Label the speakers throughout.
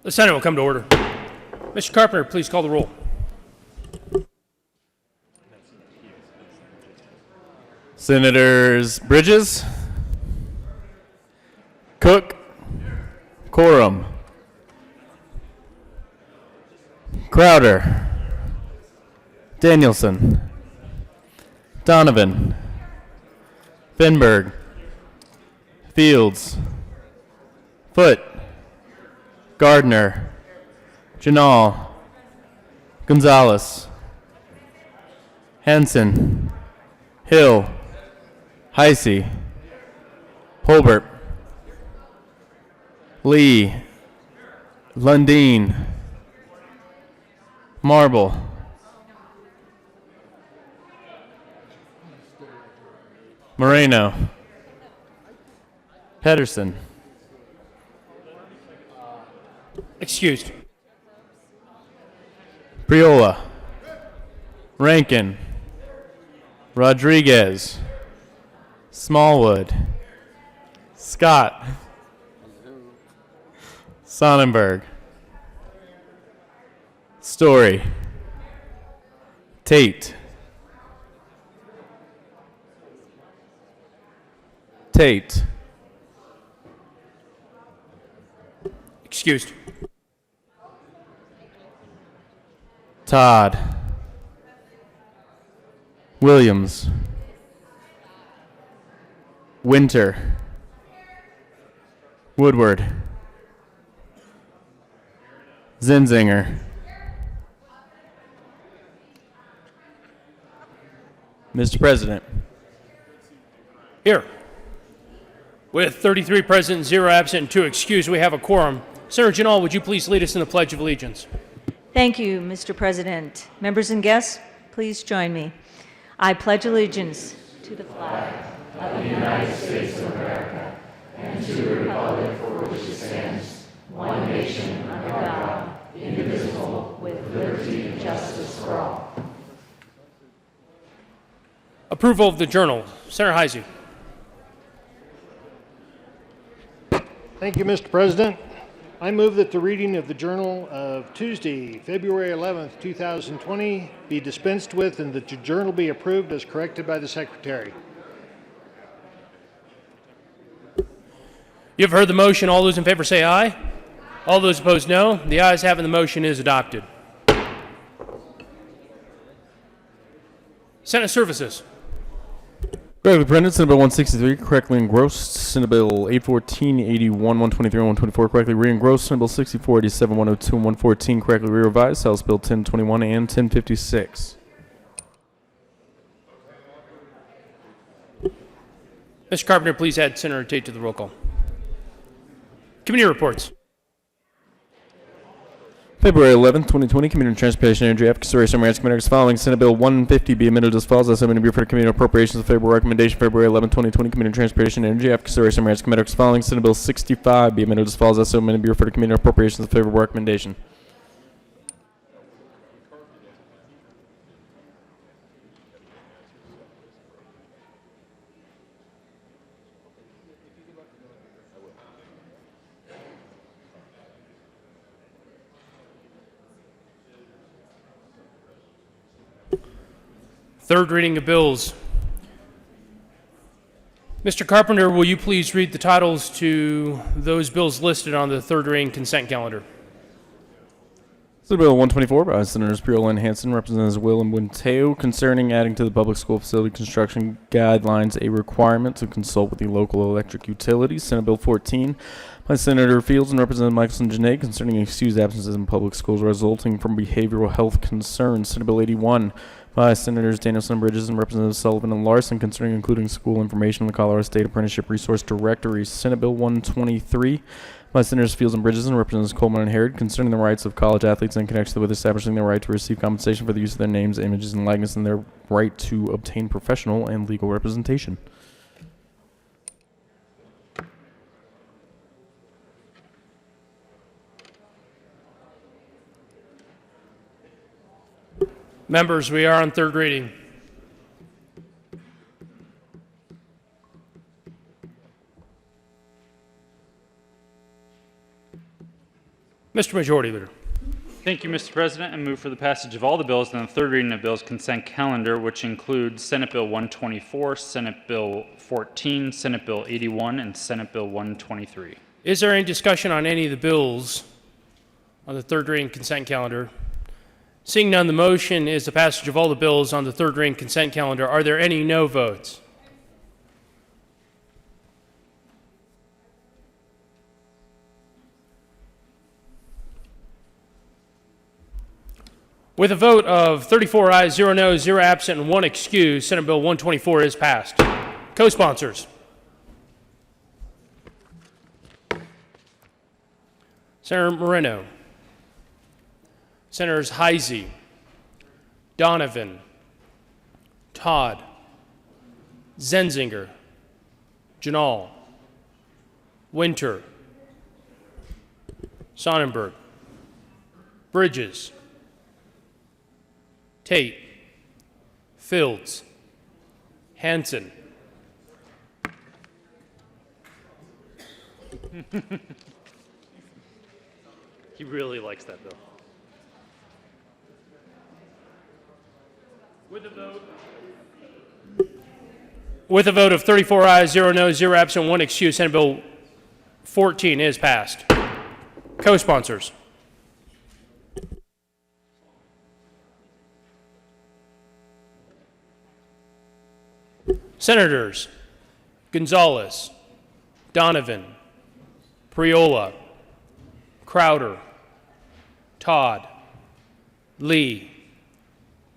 Speaker 1: The Senate will come to order. Mr. Carpenter, please call the roll.
Speaker 2: Senators Bridges, Cook, Coram, Crowder, Danielson, Donovan, Finberg, Fields, Foote, Gardner, Janal, Gonzalez, Henson, Hill, Heisey, Holbert, Lee, Lundeen, Marble, Moreno, Pedersen,
Speaker 1: Excused.
Speaker 2: Priola, Rankin, Rodriguez, Smallwood, Scott, Sonnenberg, Story, Tate,
Speaker 1: Excused.
Speaker 2: Todd, Williams, Winter, Woodward, Zinzinger, Mr. President.
Speaker 1: Here. With 33 present, 0 absent, and 2 excused, we have a quorum. Senator Janal, would you please lead us in the Pledge of Allegiance?
Speaker 3: Thank you, Mr. President. Members and guests, please join me. I pledge allegiance to the flag of the United States of America and to the republic for which it stands, one nation under God, indivisible, with liberty and justice for all.
Speaker 1: Approval of the Journal. Senator Heisey.
Speaker 4: Thank you, Mr. President. I move that the reading of the Journal of Tuesday, February 11th, 2020 be dispensed with and that the Journal be approved as corrected by the Secretary.
Speaker 1: You have heard the motion. All those in favor say aye. All those opposed, no. The ayes have it, the motion is adopted. Senate Services.
Speaker 2: Correctly printed, Senate Bill 163, correctly engrossed, Senate Bill 814, 81, 123, and 124, correctly re-engrossed, Senate Bill 64, 87, 102, and 114, correctly re-revised, House Bill 1021 and 1056.
Speaker 1: Mr. Carpenter, please add Senator Tate to the roll call. Committee reports.
Speaker 2: February 11th, 2020, Committee on Transportation, Energy, Advocacy, Race, and Rights Committee is following Senate Bill 150 be amended as follows. Also, for the Committee on Appropriations, a favorable recommendation. February 11th, 2020, Committee on Transportation, Energy, Advocacy, Race, and Rights Committee is following Senate Bill 65 be amended as follows. Also, for the Committee on Appropriations, a favorable recommendation.
Speaker 1: Third reading of bills. Mr. Carpenter, will you please read the titles to those bills listed on the third reading consent calendar?
Speaker 2: Senate Bill 124 by Senators Priola and Hanson, Representatives Will and Bunteo, concerning adding to the public school facility construction guidelines a requirement to consult with the local electric utilities. Senate Bill 14 by Senator Fields and Representative Michelson Janae, concerning excused absences in public schools resulting from behavioral health concerns. Senate Bill 81 by Senators Danielson, Bridges, and Representatives Sullivan and Larson, concerning including school information in the Colorado State Apprenticeship Resource Directory. Senate Bill 123 by Senators Fields and Bridges and Representatives Coleman and Harrod, concerning the rights of college athletes in connection with establishing their right to receive compensation for the use of their names, images, and likeness, and their right to obtain professional and legal representation.
Speaker 1: Members, we are on third reading. Mr. Mr. Majority Leader.
Speaker 5: Thank you, Mr. President. I move for the passage of all the bills and the third reading of bills consent calendar, which includes Senate Bill 124, Senate Bill 14, Senate Bill 81, and Senate Bill 123.
Speaker 1: Is there any discussion on any of the bills on the third reading consent calendar? Seeing none, the motion is the passage of all the bills on the third reading consent calendar. Are there any no votes? With a vote of 34 ayes, 0 noes, 0 absent, and 1 excused, Senate Bill 124 is passed. Co-sponsors. Senator Moreno. Senators Heisey, Donovan, Todd, Zenzinger, Janal, Winter, Sonnenberg, Bridges, Tate, Fields, Hanson.
Speaker 5: He really likes that bill.
Speaker 1: With a vote of 34 ayes, 0 noes, 0 absent, 1 excused, Senate Bill 14 is passed. Co-sponsors. Senators Gonzalez, Donovan, Priola, Crowder, Todd, Lee,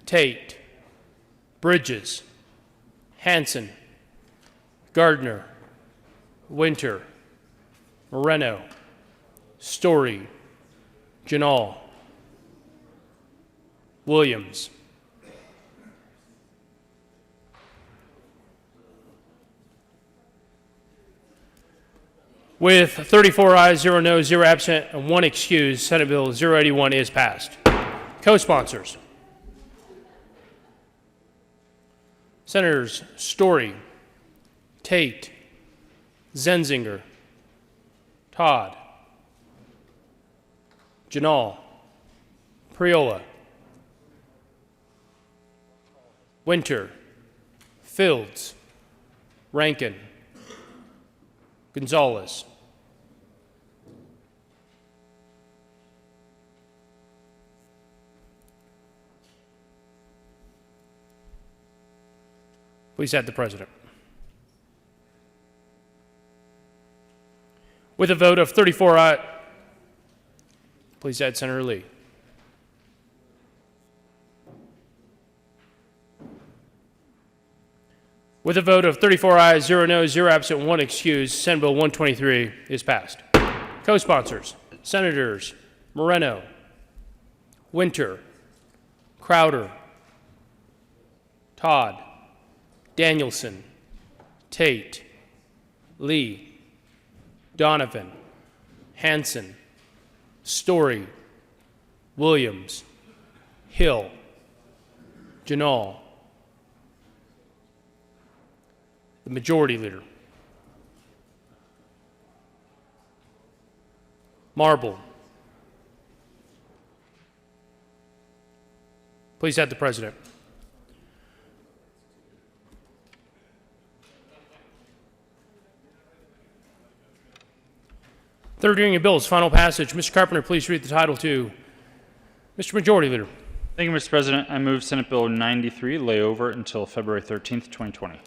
Speaker 1: Tate, Bridges, Hanson, Gardner, Winter, Moreno, Story, Janal, Williams. With 34 ayes, 0 noes, 0 absent, and 1 excused, Senate Bill 081 is passed. Co-sponsors. Senators Story, Tate, Zenzinger, Todd, Janal, Priola, Winter, Fields, Rankin, Gonzalez. Please add the President. With a vote of 34 ayes, please add Senator Lee. With a vote of 34 ayes, 0 noes, 0 absent, 1 excused, Senate Bill 123 is passed. Co-sponsors, Senators Moreno, Winter, Crowder, Todd, Danielson, Tate, Lee, Donovan, Hanson, Story, Williams, Hill, Janal. The Majority Leader. Marble. Please add the President. Third reading of bills, final passage. Mr. Carpenter, please read the title to Mr. Majority Leader.
Speaker 5: Thank you, Mr. President. I move Senate Bill 93 lay over until February 13th, 2020.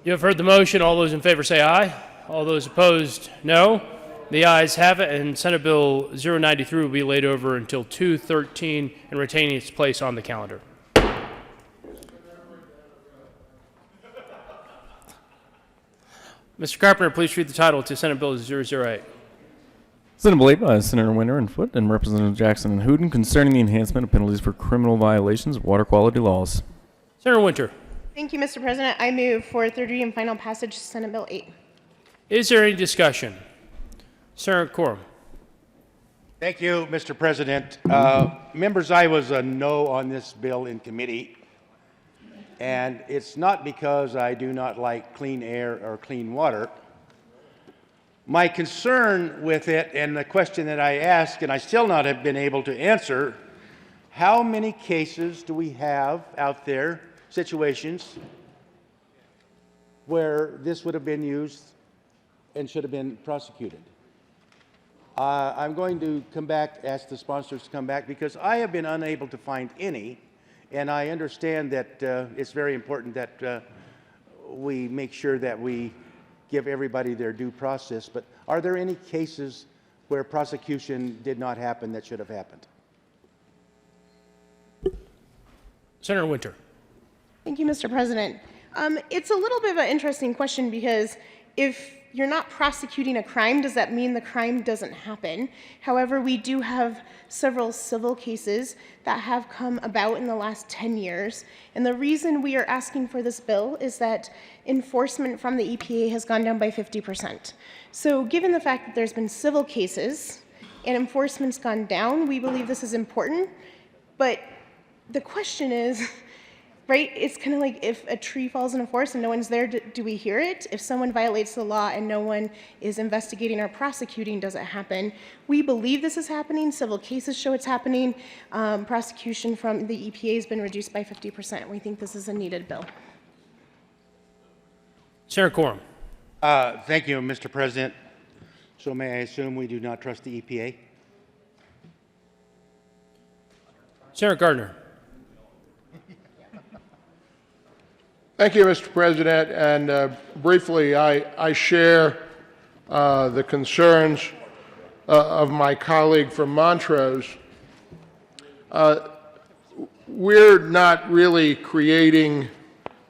Speaker 1: You have heard the motion. All those in favor say aye. All those opposed, no. The ayes have it, and Senate Bill 093 will be laid over until 2/13 and retaining its place on the calendar. Mr. Carpenter, please read the title to Senate Bill 008.
Speaker 2: Senate Bill 8 by Senator Winter and Foote and Representative Jackson and Hooten concerning the enhancement of penalties for criminal violations of water quality laws.
Speaker 1: Senator Winter.
Speaker 6: Thank you, Mr. President. I move for third reading and final passage, Senate Bill 8.
Speaker 1: Is there any discussion? Senator Quorum.
Speaker 7: Thank you, Mr. President. Members, I was a no on this bill in committee, and it's not because I do not like clean air or clean water, My concern with it, and the question that I asked, and I still not have been able to answer, how many cases do we have out there, situations, where this would have been used and should have been prosecuted? I'm going to come back, ask the sponsors to come back, because I have been unable to find any, and I understand that it's very important that we make sure that we give everybody their due process, but are there any cases where prosecution did not happen that should have happened?
Speaker 1: Senator Winter.
Speaker 6: Thank you, Mr. President. It's a little bit of an interesting question because if you're not prosecuting a crime, does that mean the crime doesn't happen? However, we do have several civil cases that have come about in the last 10 years. And the reason we are asking for this bill is that enforcement from the EPA has gone down by 50%. So given the fact that there's been civil cases and enforcement's gone down, we believe this is important. But the question is, right, it's kind of like if a tree falls in a forest and no one's there, do we hear it? If someone violates the law and no one is investigating or prosecuting, does it happen? We believe this is happening. Civil cases show it's happening. Prosecution from the EPA has been reduced by 50%. We think this is a needed bill.
Speaker 1: Senator Quorum.
Speaker 7: Thank you, Mr. President. So may I assume we do not trust the EPA?
Speaker 1: Senator Gardner.
Speaker 8: Thank you, Mr. President. And briefly, I share the concerns of my colleague from Montrose. We're not really creating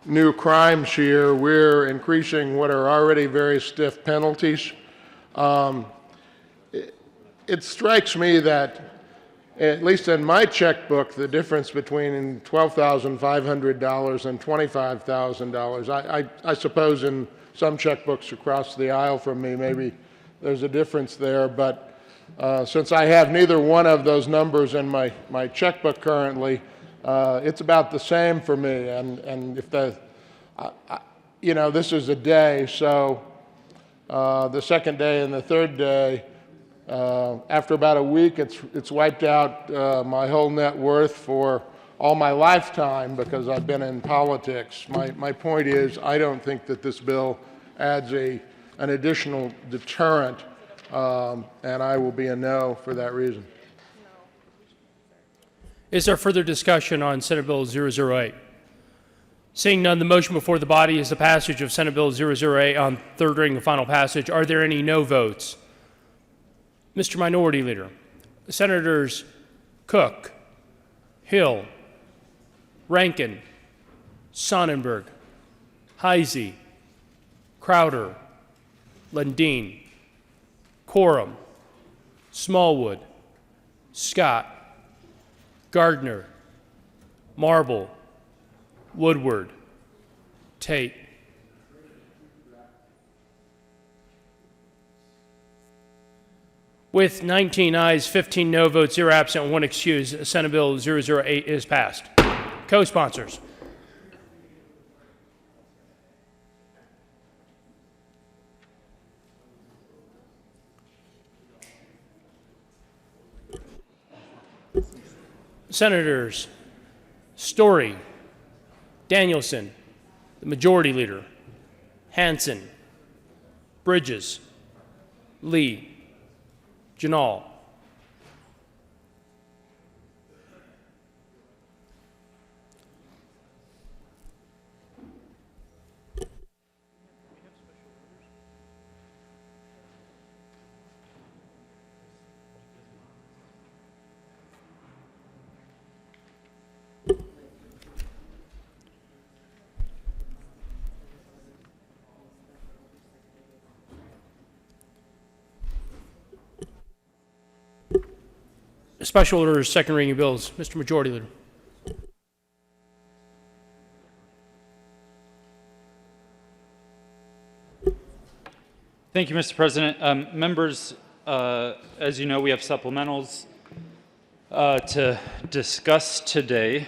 Speaker 8: new crimes here. We're increasing what are already very stiff penalties. It strikes me that, at least in my checkbook, the difference between $12,500 and $25,000, I suppose in some checkbooks across the aisle from me, maybe there's a difference there, but since I have neither one of those numbers in my checkbook currently, it's about the same for me. And if this is a day, so the second day and the third day, after about a week, it's wiped out my whole net worth for all my lifetime because I've been in politics. My point is, I don't think that this bill adds an additional deterrent, and I will be a no for that reason.
Speaker 1: Is there further discussion on Senate Bill 008? Seeing none, the motion before the body is the passage of Senate Bill 008 on third reading and final passage. Are there any no votes? Mr. Minority Leader, Senators Cook, Hill, Rankin, Sonnenberg, Heisey, Crowder, Lundin, Quorum, Smallwood, Scott, Gardner, Marble, Woodward, Tate. With 19 ayes, 15 no votes, 0 absent, 1 excused, Senate Bill 008 is passed. Co-sponsors. Senators Story, Danielson, the Majority Leader, Hansen, Bridges, Lee, Janal. Special orders, second reading of bills. Mr. Majority Leader.
Speaker 5: Thank you, Mr. President. Members, as you know, we have supplementals to discuss today.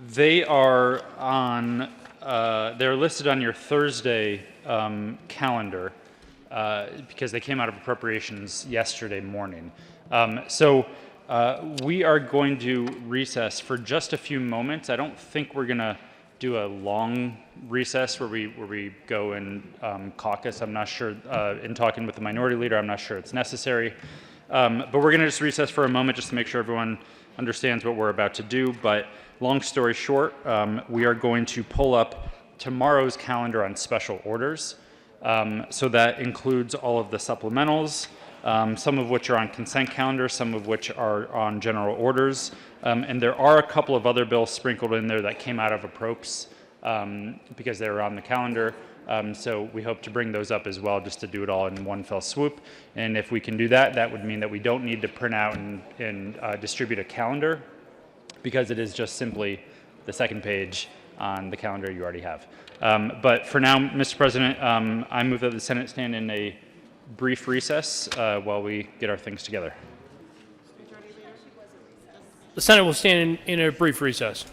Speaker 5: They are on, they're listed on your Thursday calendar because they came out of appropriations yesterday morning. So we are going to recess for just a few moments. I don't think we're going to do a long recess where we go and caucus. I'm not sure, in talking with the minority leader, I'm not sure it's necessary. But we're going to just recess for a moment just to make sure everyone understands what we're about to do. But long story short, we are going to pull up tomorrow's calendar on special orders. So that includes all of the supplementals, some of which are on consent calendar, some of which are on general orders. And there are a couple of other bills sprinkled in there that came out of appropes because they were on the calendar. So we hope to bring those up as well, just to do it all in one fell swoop. And if we can do that, that would mean that we don't need to print out and distribute a calendar, because it is just simply the second page on the calendar you already have. But for now, Mr. President, I move that the Senate stand in a brief recess while we get our things together.
Speaker 1: The Senate will stand in a brief recess.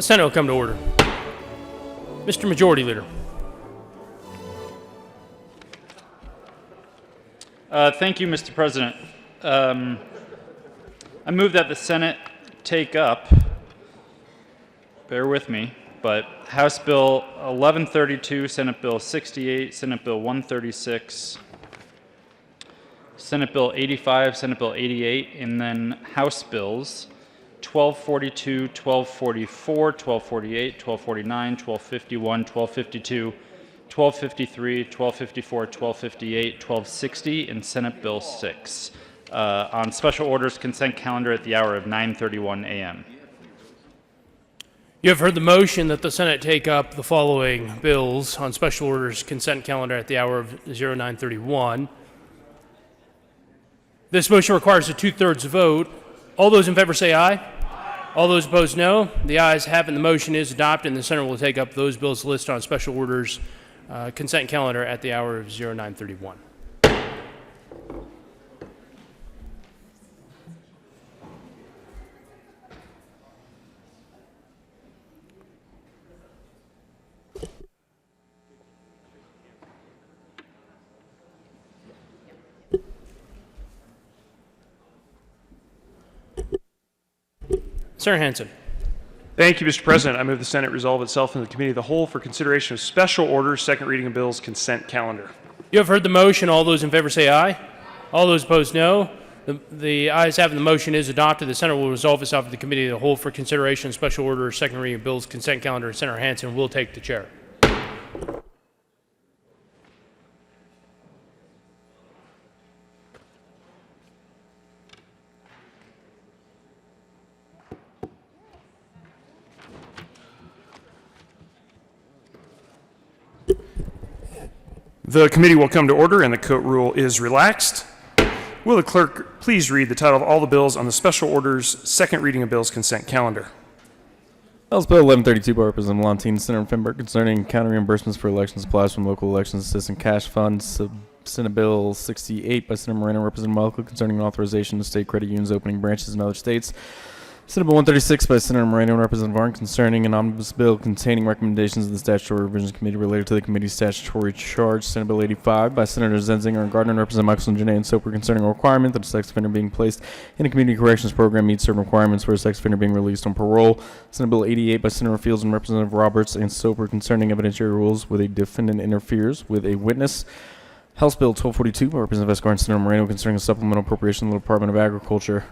Speaker 1: The Senate will come to order. Mr. Majority Leader.
Speaker 5: Thank you, Mr. President. I move that the Senate take up, bear with me, but House Bill 1132, Senate Bill 68, Senate Bill 136, Senate Bill 85, Senate Bill 88, and then House Bills 1242, 1244, 1248, 1249, 1251, 1252, 1253, 1254, 1258, 1260, and Senate Bill 6 on special orders consent calendar at the hour of 9:31 a.m.
Speaker 1: You have heard the motion that the Senate take up the following bills on special orders consent calendar at the hour of 0931. This motion requires a two-thirds vote. All those in favor say aye. All those opposed, no. The ayes have it, and the motion is adopted, and the Senate will take up those bills listed on special orders consent calendar at the hour of 0931. Senator Hansen.
Speaker 9: Thank you, Mr. President. I move the Senate resolve itself in the Committee of the Whole for consideration of special orders, second reading of bills, consent calendar.
Speaker 1: You have heard the motion. All those in favor say aye. All those opposed, no. The ayes have it, the motion is adopted. The Senate will resolve itself in the Committee of the Whole for consideration of special orders, second reading of bills, consent calendar. Senator Hansen will take the chair.
Speaker 9: The committee will come to order and the court rule is relaxed. Will the clerk please read the title of all the bills on the special orders, second reading of bills, consent calendar?
Speaker 2: House Bill 1132 by Representative Lontine, Senator Finberg, concerning county reimbursements for election supplies from local election assistance cash funds. Senate Bill 68 by Senator Moreno, Representative Malco, concerning authorization of state credit unions opening branches in other states. Senate Bill 136 by Senator Moreno and Representative Varn, concerning an omnibus bill containing recommendations of the Statutory Revisions Committee related to the committee's statutory charge. Senate Bill 85 by Senator Zenzinger and Gardner and Representative Michelson, Janae, and Soper, concerning a requirement that a sex offender being placed in a community corrections program meets certain requirements for a sex offender being released on parole. Senate Bill 88 by Senator Fields and Representative Roberts and Soper, concerning evidentiary rules with a defendant interferes with a witness. House Bill 1242 by Representative Escar and Senator Moreno, concerning a supplemental appropriation to the Department of Agriculture.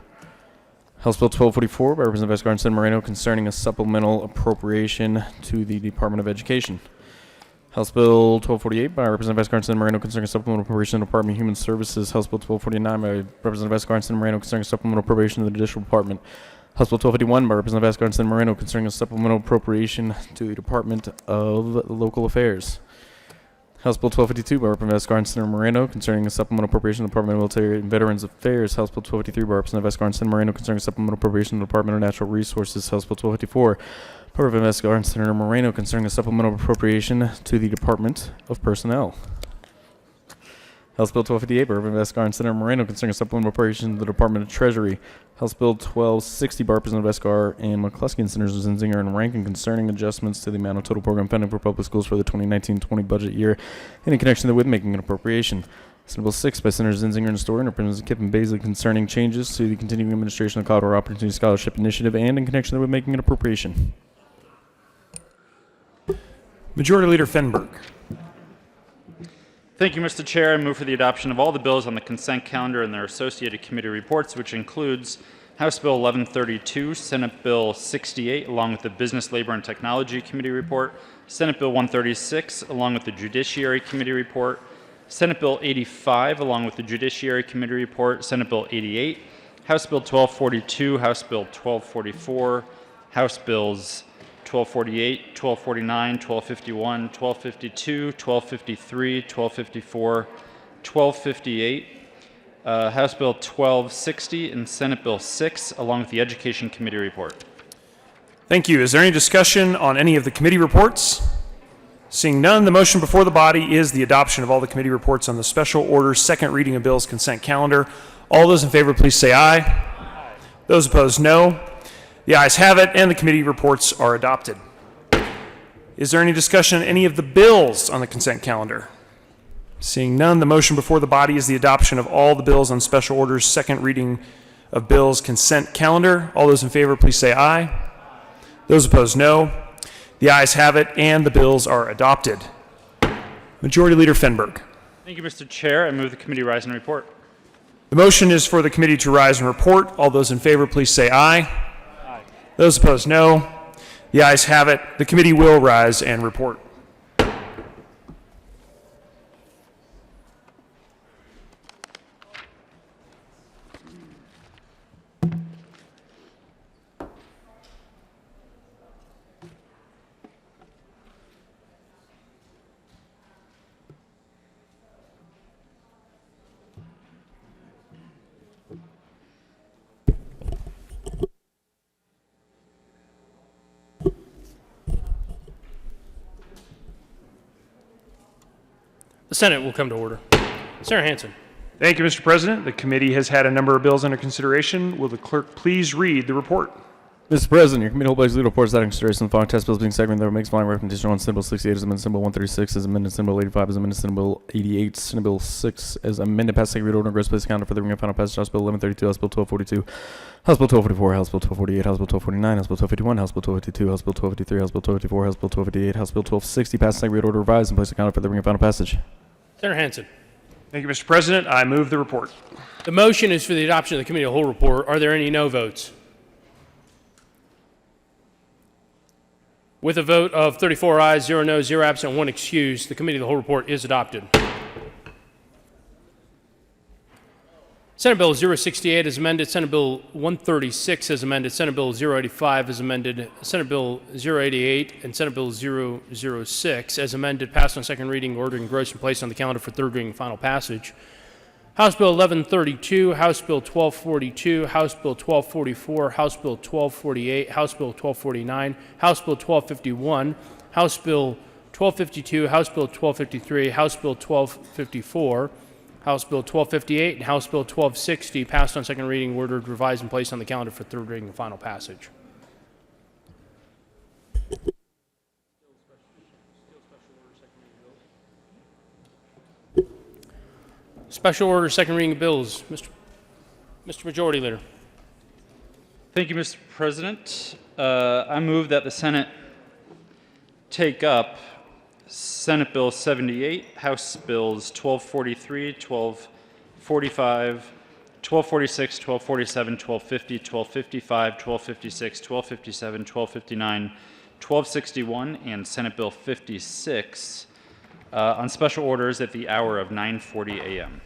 Speaker 2: House Bill 1244 by Representative Escar and Senator Moreno, concerning a supplemental appropriation to the Department of Education. House Bill 1248 by Representative Escar and Senator Moreno, concerning a supplemental appropriation to the Department of Human Services. House Bill 1249 by Representative Escar and Senator Moreno, concerning a supplemental appropriation to the Judicial Department. House Bill 1251 by Representative Escar and Senator Moreno, concerning a supplemental appropriation to the Department of Local Affairs. House Bill 1252 by Representative Escar and Senator Moreno, concerning a supplemental appropriation to the Department of Military and Veterans Affairs. House Bill 1253 by Representative Escar and Senator Moreno, concerning a supplemental appropriation to the Department of Natural Resources. House Bill 1254 by Representative Escar and Senator Moreno, concerning a supplemental appropriation to the Department of Personnel. House Bill 1258 by Representative Escar and Senator Moreno, concerning a supplemental appropriation to the Department of Treasury. House Bill 1260 by Representative Escar and McCluskey and Senators Zenzinger and Rankin, concerning adjustments to the amount of total program funding for public schools for the 2019-20 budget year in connection with making an appropriation. Senate Bill 6 by Senators Zenzinger and Story and Representatives Kipp and Baisley, concerning changes to the continuing administration of the Colorado Opportunity Scholarship Initiative and in connection with making an appropriation.
Speaker 9: Majority Leader Finberg.
Speaker 5: Thank you, Mr. Chair. I move for the adoption of all the bills on the consent calendar and their associated committee reports, which includes House Bill 1132, Senate Bill 68, along with the Business, Labor, and Technology Committee report, Senate Bill 136, along with the Judiciary Committee report, Senate Bill 85, along with the Judiciary Committee report, Senate Bill 88, House Bill 1242, House Bill 1244, House Bills 1248, 1249, 1251, 1252, 1253, 1254, 1258, House Bill 1260, and Senate Bill 6, along with the Education Committee report.
Speaker 9: Thank you. Is there any discussion on any of the committee reports? Seeing none, the motion before the body is the adoption of all the committee reports on the special orders, second reading of bills, consent calendar. All those in favor, please say aye. Those opposed, no. The ayes have it, and the committee reports are adopted. Is there any discussion on any of the bills on the consent calendar? Seeing none, the motion before the body is the adoption of all the bills on special orders, second reading of bills consent calendar. All those in favor, please say aye. Those opposed, no. The ayes have it, and the bills are adopted. Majority Leader Fenberg.
Speaker 5: Thank you, Mr. Chair. I move the committee rise and report.
Speaker 9: The motion is for the committee to rise and report. All those in favor, please say aye.
Speaker 5: Aye.
Speaker 9: Those opposed, no. The ayes have it. The committee will rise and report.
Speaker 1: The Senate will come to order. Senator Hansen.
Speaker 9: Thank you, Mr. President. The committee has had a number of bills under consideration. Will the clerk please read the report?
Speaker 2: Mr. President, your committee will place legal reports that in consideration of the following test bills being seconded. There makes following recommendation on Senate Bill 68 as amended, Senate Bill 136 as amended, Senate Bill 85 as amended, Senate Bill 88, Senate Bill 6 as amended, pass second read order and gross place calendar for the reading and final passage. House Bill 1132, House Bill 1242, House Bill 1244, House Bill 1248, House Bill 1249, House Bill 1251, House Bill 1252, House Bill 1253, House Bill 1254, House Bill 1258, House Bill 1260, pass second read order revised and place the calendar for the reading and final passage.
Speaker 1: Senator Hansen.
Speaker 9: Thank you, Mr. President. I move the report.
Speaker 1: The motion is for the adoption of the committee of the whole report. Are there any no votes? With a vote of 34 ayes, 0 noes, 0 absent, 1 excused, the committee of the whole report is adopted. Senate Bill 068 is amended, Senate Bill 136 is amended, Senate Bill 085 is amended, Senate Bill 088 and Senate Bill 006 as amended, passed on second reading, ordered and grossed and placed on the calendar for third reading and final passage. House Bill 1132, House Bill 1242, House Bill 1244, House Bill 1248, House Bill 1249, House Bill 1251, House Bill 1252, House Bill 1253, House Bill 1254, House Bill 1258, and House Bill 1260 passed on second reading, ordered, revised, and placed on the calendar for third reading and final passage. Special order, second reading of bills. Mr. Majority Leader.
Speaker 5: Thank you, Mr. President. I move that the Senate take up Senate Bill 78, House Bills 1243, 1245, 1246, 1247, 1250, 1255, 1256, 1257, 1259, 1261, and Senate Bill 56 on special orders at the hour of 9:40 a.m.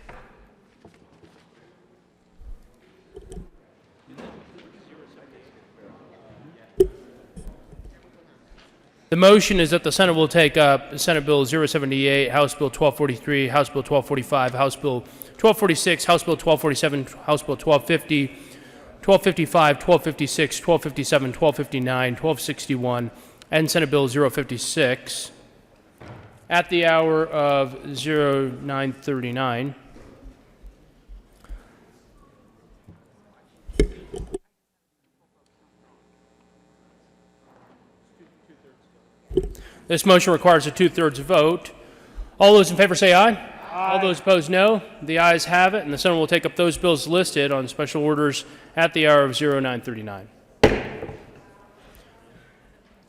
Speaker 1: The motion is that the Senate will take up Senate Bill 078, House Bill 1243, House Bill 1245, House Bill 1246, House Bill 1247, House Bill 1250, 1255, 1256, 1257, 1259, 1261, and Senate Bill 056 at the hour of 0939. This motion requires a two-thirds vote. All those in favor say aye. All those opposed, no. The ayes have it, and the Senate will take up those bills listed on special orders at the hour of 0939.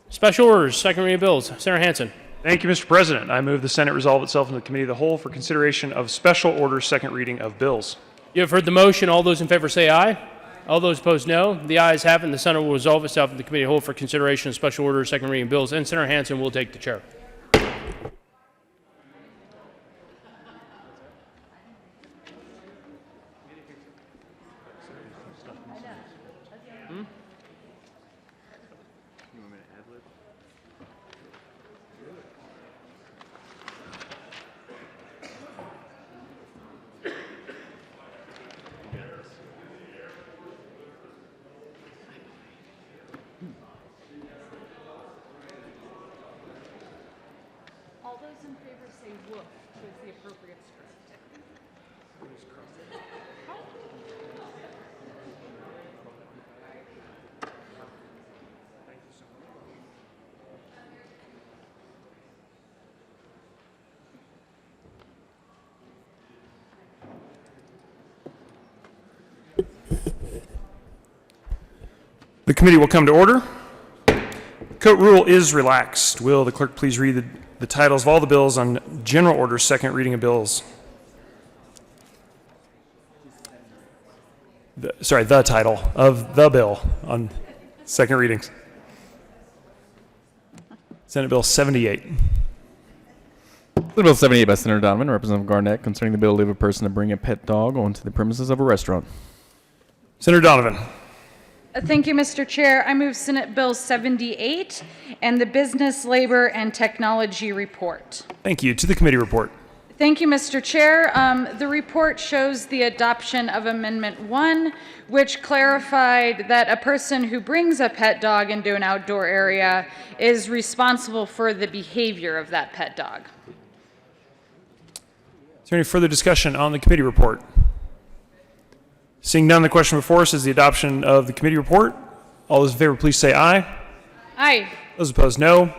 Speaker 1: Special orders, second reading of bills. Senator Hansen.
Speaker 9: Thank you, Mr. President. I move the Senate resolve itself into the Committee of the Whole for consideration of special orders, second reading of bills.
Speaker 1: You have heard the motion. All those in favor say aye. All those opposed, no. The ayes have it, and the Senate will resolve itself into the Committee of the Whole for consideration of special orders, second reading of bills, and Senator Hansen will take the chair.
Speaker 10: All those in favor say woof, is the appropriate script.
Speaker 9: The committee will come to order. Court rule is relaxed. Will the clerk please read the titles of all the bills on general order, second reading of bills? The title of the bill on second readings. Senate Bill 78.
Speaker 2: Senate Bill 78 by Senator Donovan, Representative Garnett, concerning the ability of a person to bring a pet dog onto the premises of a restaurant.
Speaker 9: Senator Donovan.
Speaker 10: Thank you, Mr. Chair. I move Senate Bill 78 and the Business, Labor, and Technology Report.
Speaker 9: Thank you. To the committee report.
Speaker 10: Thank you, Mr. Chair. The report shows the adoption of Amendment 1, which clarified that a person who brings a pet dog into an outdoor area is responsible for the behavior of that pet dog.
Speaker 9: Is there any further discussion on the committee report? Seeing none, the question before us is the adoption of the committee report. All those in favor, please say aye.
Speaker 10: Aye.
Speaker 9: Those opposed, no.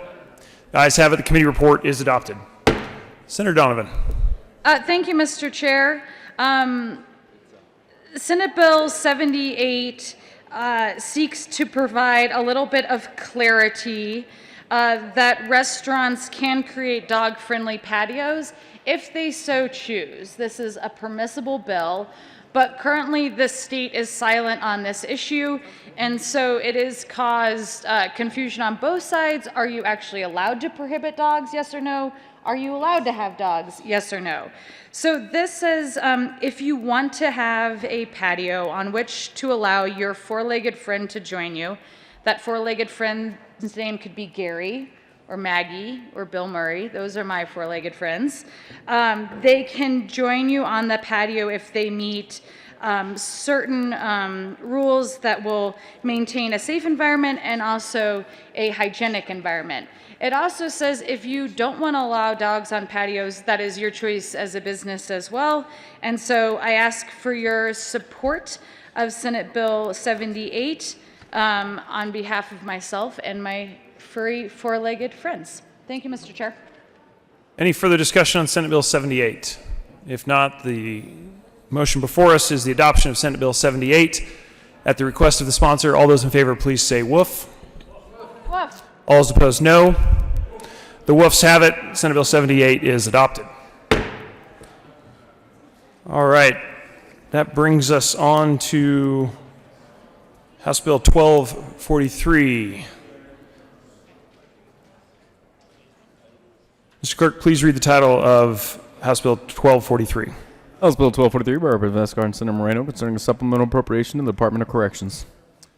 Speaker 9: The ayes have it. The committee report is adopted. Senator Donovan.
Speaker 10: Thank you, Mr. Chair. Senate Bill 78 seeks to provide a little bit of clarity that restaurants can create dog-friendly patios if they so choose. This is a permissible bill, but currently the state is silent on this issue, and so it has caused confusion on both sides. Are you actually allowed to prohibit dogs, yes or no? Are you allowed to have dogs, yes or no? So this says if you want to have a patio on which to allow your four-legged friend to join you, that four-legged friend's name could be Gary or Maggie or Bill Murray. Those are my four-legged friends. They can join you on the patio if they meet certain rules that will maintain a safe environment and also a hygienic environment. It also says if you don't want to allow dogs on patios, that is your choice as a business as well. And so I ask for your support of Senate Bill 78 on behalf of myself and my furry four-legged friends. Thank you, Mr. Chair.
Speaker 9: Any further discussion on Senate Bill 78? If not, the motion before us is the adoption of Senate Bill 78. At the request of the sponsor, all those in favor, please say woof.
Speaker 10: Woof.
Speaker 9: All those opposed, no. The woofs have it. Senate Bill 78 is adopted. All right. That brings us on to House Bill 1243. Mr. Clerk, please read the title of House Bill 1243.
Speaker 2: House Bill 1243 by Representative Escar and Senator Moreno, concerning a supplemental appropriation to the Department of Corrections.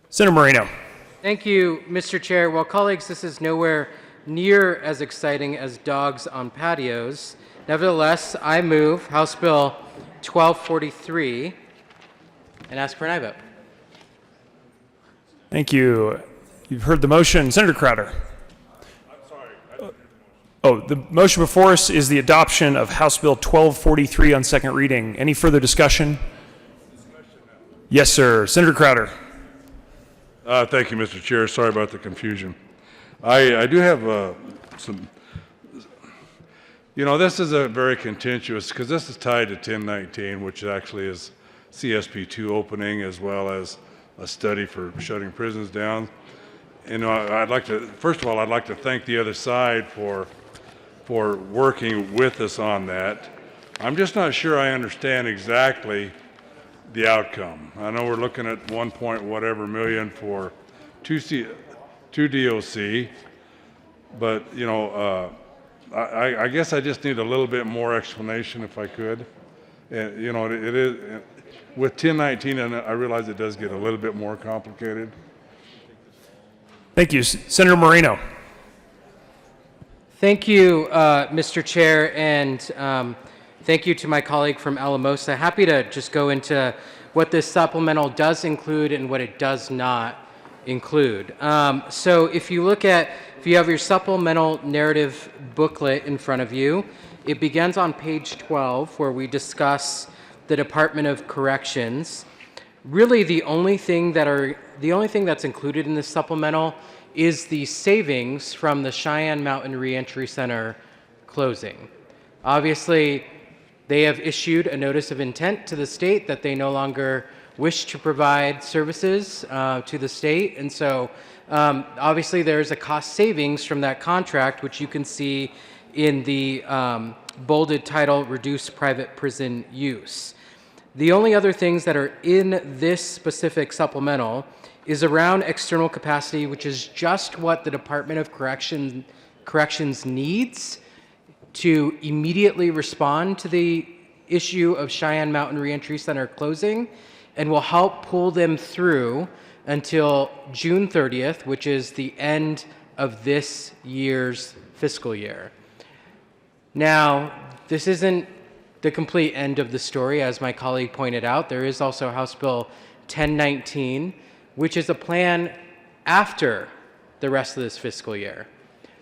Speaker 9: Senator Moreno.
Speaker 11: Thank you, Mr. Chair. Well, colleagues, this is nowhere near as exciting as dogs on patios. Nevertheless, I move House Bill 1243 and ask for an aye vote.
Speaker 9: Thank you. You've heard the motion. Senator Crowder. The motion before us is the adoption of House Bill 1243 on second reading. Any further discussion? Yes, sir. Senator Crowder.
Speaker 12: Thank you, Mr. Chair. Sorry about the confusion. I do have some, this is a very contentious, because this is tied to 1019, which actually is CSP2 opening as well as a study for shutting prisons down. First of all, I'd like to thank the other side for working with us on that. I'm just not sure I understand exactly the outcome. I know we're looking at 1 point whatever million for two DOC, but I guess I just need a little bit more explanation if I could. And it is with 1019, and I realize it does get a little bit more complicated.
Speaker 9: Thank you, Senator Moreno.
Speaker 11: Thank you, Mr. Chair, and thank you to my colleague from Alamosa. Happy to just go into what this supplemental does include and what it does not include. So if you have your supplemental narrative booklet in front of you, it begins on page 12 where we discuss the Department of Corrections. Really the only thing that's included in this supplemental is the savings from the Cheyenne Mountain Reentry Center closing. Obviously, they have issued a notice of intent to the state that they no longer wish to provide services to the state. And so obviously there's a cost savings from that contract, which you can see in the bolded title, Reduce Private Prison Use. The only other things that are in this specific supplemental is around external capacity, which is just what the Department of Corrections needs to immediately respond to the issue of Cheyenne Mountain Reentry Center closing, and will help pull them through until June 30th, which is the end of this year's fiscal year. Now, this isn't the complete end of the story, as my colleague pointed out. There is also House Bill 1019, which is a plan after the rest of this fiscal year.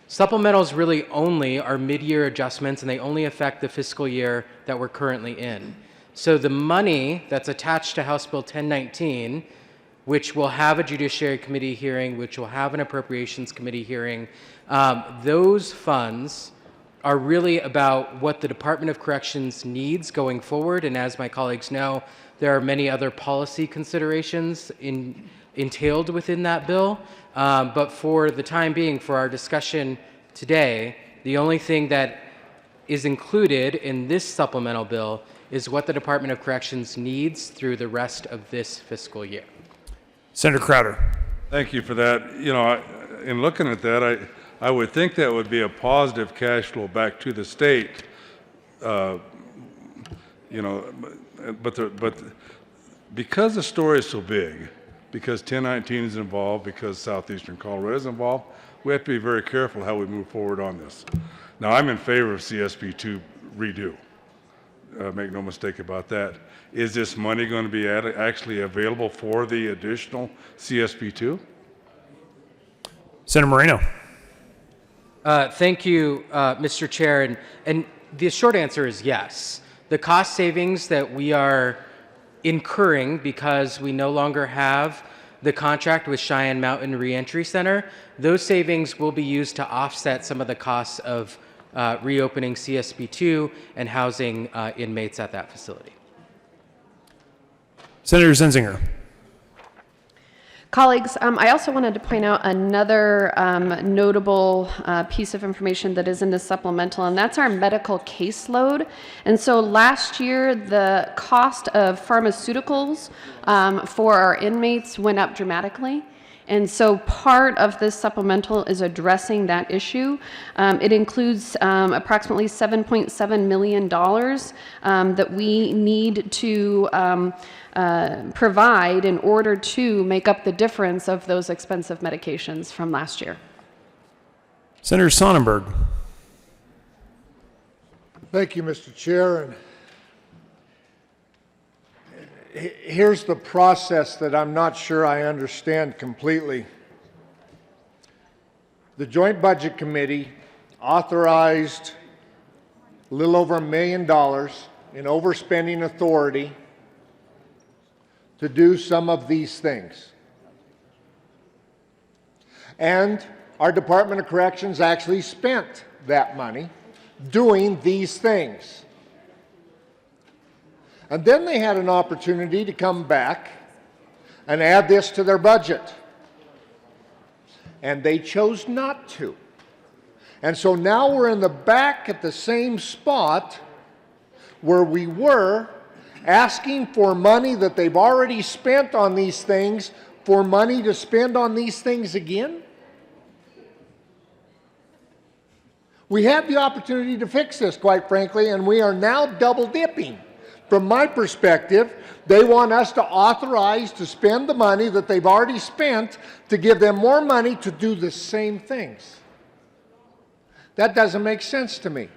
Speaker 11: Supplementals really only are mid-year adjustments, and they only affect the fiscal year that we're currently in. So the money that's attached to House Bill 1019, which will have a Judiciary Committee hearing, which will have an Appropriations Committee hearing, those funds are really about what the Department of Corrections needs going forward. And as my colleagues know, there are many other policy considerations entailed within that bill. But for the time being, for our discussion today, the only thing that is included in this supplemental bill is what the Department of Corrections needs through the rest of this fiscal year.
Speaker 9: Senator Crowder.
Speaker 12: Thank you for that. You know, in looking at that, I would think that would be a positive cash flow back to the state. You know, but because the story is so big, because 1019 is involved, because Southeastern Colorado is involved, we have to be very careful how we move forward on this. Now, I'm in favor of CSP2 redo. Make no mistake about that. Is this money going to be actually available for the additional CSP2?
Speaker 9: Senator Moreno.
Speaker 11: Thank you, Mr. Chair. And the short answer is yes. The cost savings that we are incurring because we no longer have the contract with Cheyenne Mountain Reentry Center, those savings will be used to offset some of the costs of reopening CSP2 and housing inmates at that facility.
Speaker 9: Senator Zenzinger.
Speaker 13: Colleagues, I also wanted to point out another notable piece of information that is in the supplemental, and that's our medical caseload. And so last year, the cost of pharmaceuticals for our inmates went up dramatically. And so part of this supplemental is addressing that issue. It includes approximately $7.7 million that we need to provide in order to make up the difference of those expensive medications from last year.
Speaker 9: Senator Sonnenberg.
Speaker 14: Thank you, Mr. Chair. And here's the process that I'm not sure I understand completely. The Joint Budget Committee authorized a little over $1 million in overspending authority to do some of these things. And our Department of Corrections actually spent that money doing these things. And then they had an opportunity to come back and add this to their budget. And they chose not to. And so now we're in the back at the same spot where we were, asking for money that they've already spent on these things, for money to spend on these things again? We had the opportunity to fix this, quite frankly, and we are now double dipping. From my perspective, they want us to authorize to spend the money that they've already spent to give them more money to do the same things. That doesn't make sense to me.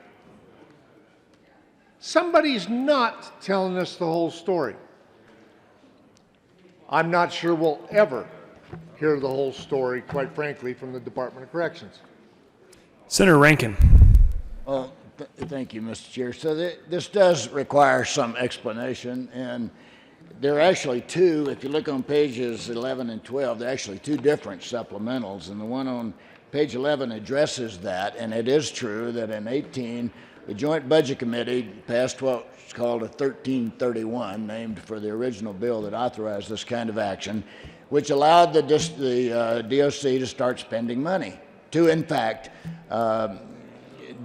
Speaker 14: Somebody's not telling us the whole story. I'm not sure we'll ever hear the whole story, quite frankly, from the Department of Corrections.
Speaker 9: Senator Rankin.
Speaker 15: Thank you, Mr. Chair. So this does require some explanation, and there are actually two. If you look on pages 11 and 12, there are actually two different supplementals, and the one on page 11 addresses that, and it is true that in 18 the Joint Budget Committee passed what's called a 1331, named for the original bill that authorized this kind of action, which allowed the DOC to start spending money to, in fact,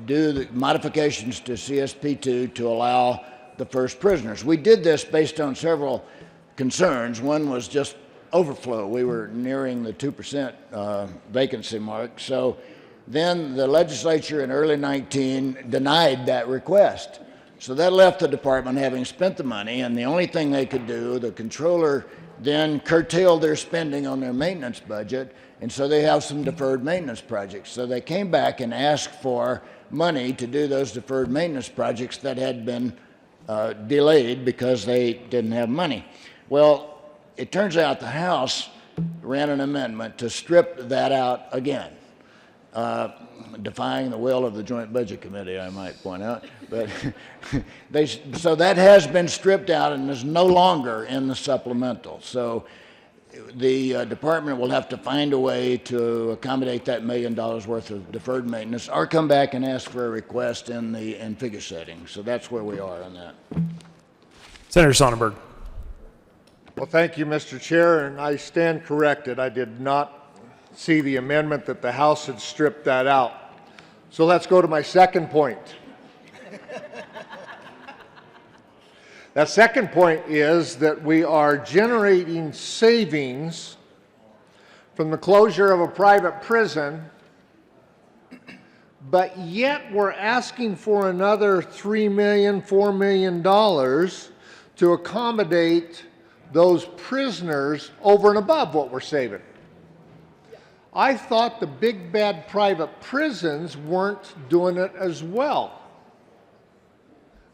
Speaker 15: do the modifications to CSP2 to allow the first prisoners. We did this based on several concerns. One was just overflow. We were nearing the 2% vacancy mark. So then the legislature in early 19 denied that request. So that left the department having spent the money, and the only thing they could do, the controller then curtailed their spending on their maintenance budget, and so they have some deferred maintenance projects. So they came back and asked for money to do those deferred maintenance projects that had been delayed because they didn't have money. Well, it turns out the House ran an amendment to strip that out again, defying the will of the Joint Budget Committee, I might point out. But so that has been stripped out and is no longer in the supplemental. So the department will have to find a way to accommodate that $1 million worth of deferred maintenance, or come back and ask for a request in figure setting. So that's where we are on that.
Speaker 9: Senator Sonnenberg.
Speaker 14: Well, thank you, Mr. Chair, and I stand corrected. I did not see the amendment that the House had stripped that out. So let's go to my second point. That second point is that we are generating savings from the closure of a private prison, but yet we're asking for another $3 million, $4 million to accommodate those prisoners over and above what we're saving. I thought the big bad private prisons weren't doing it as well.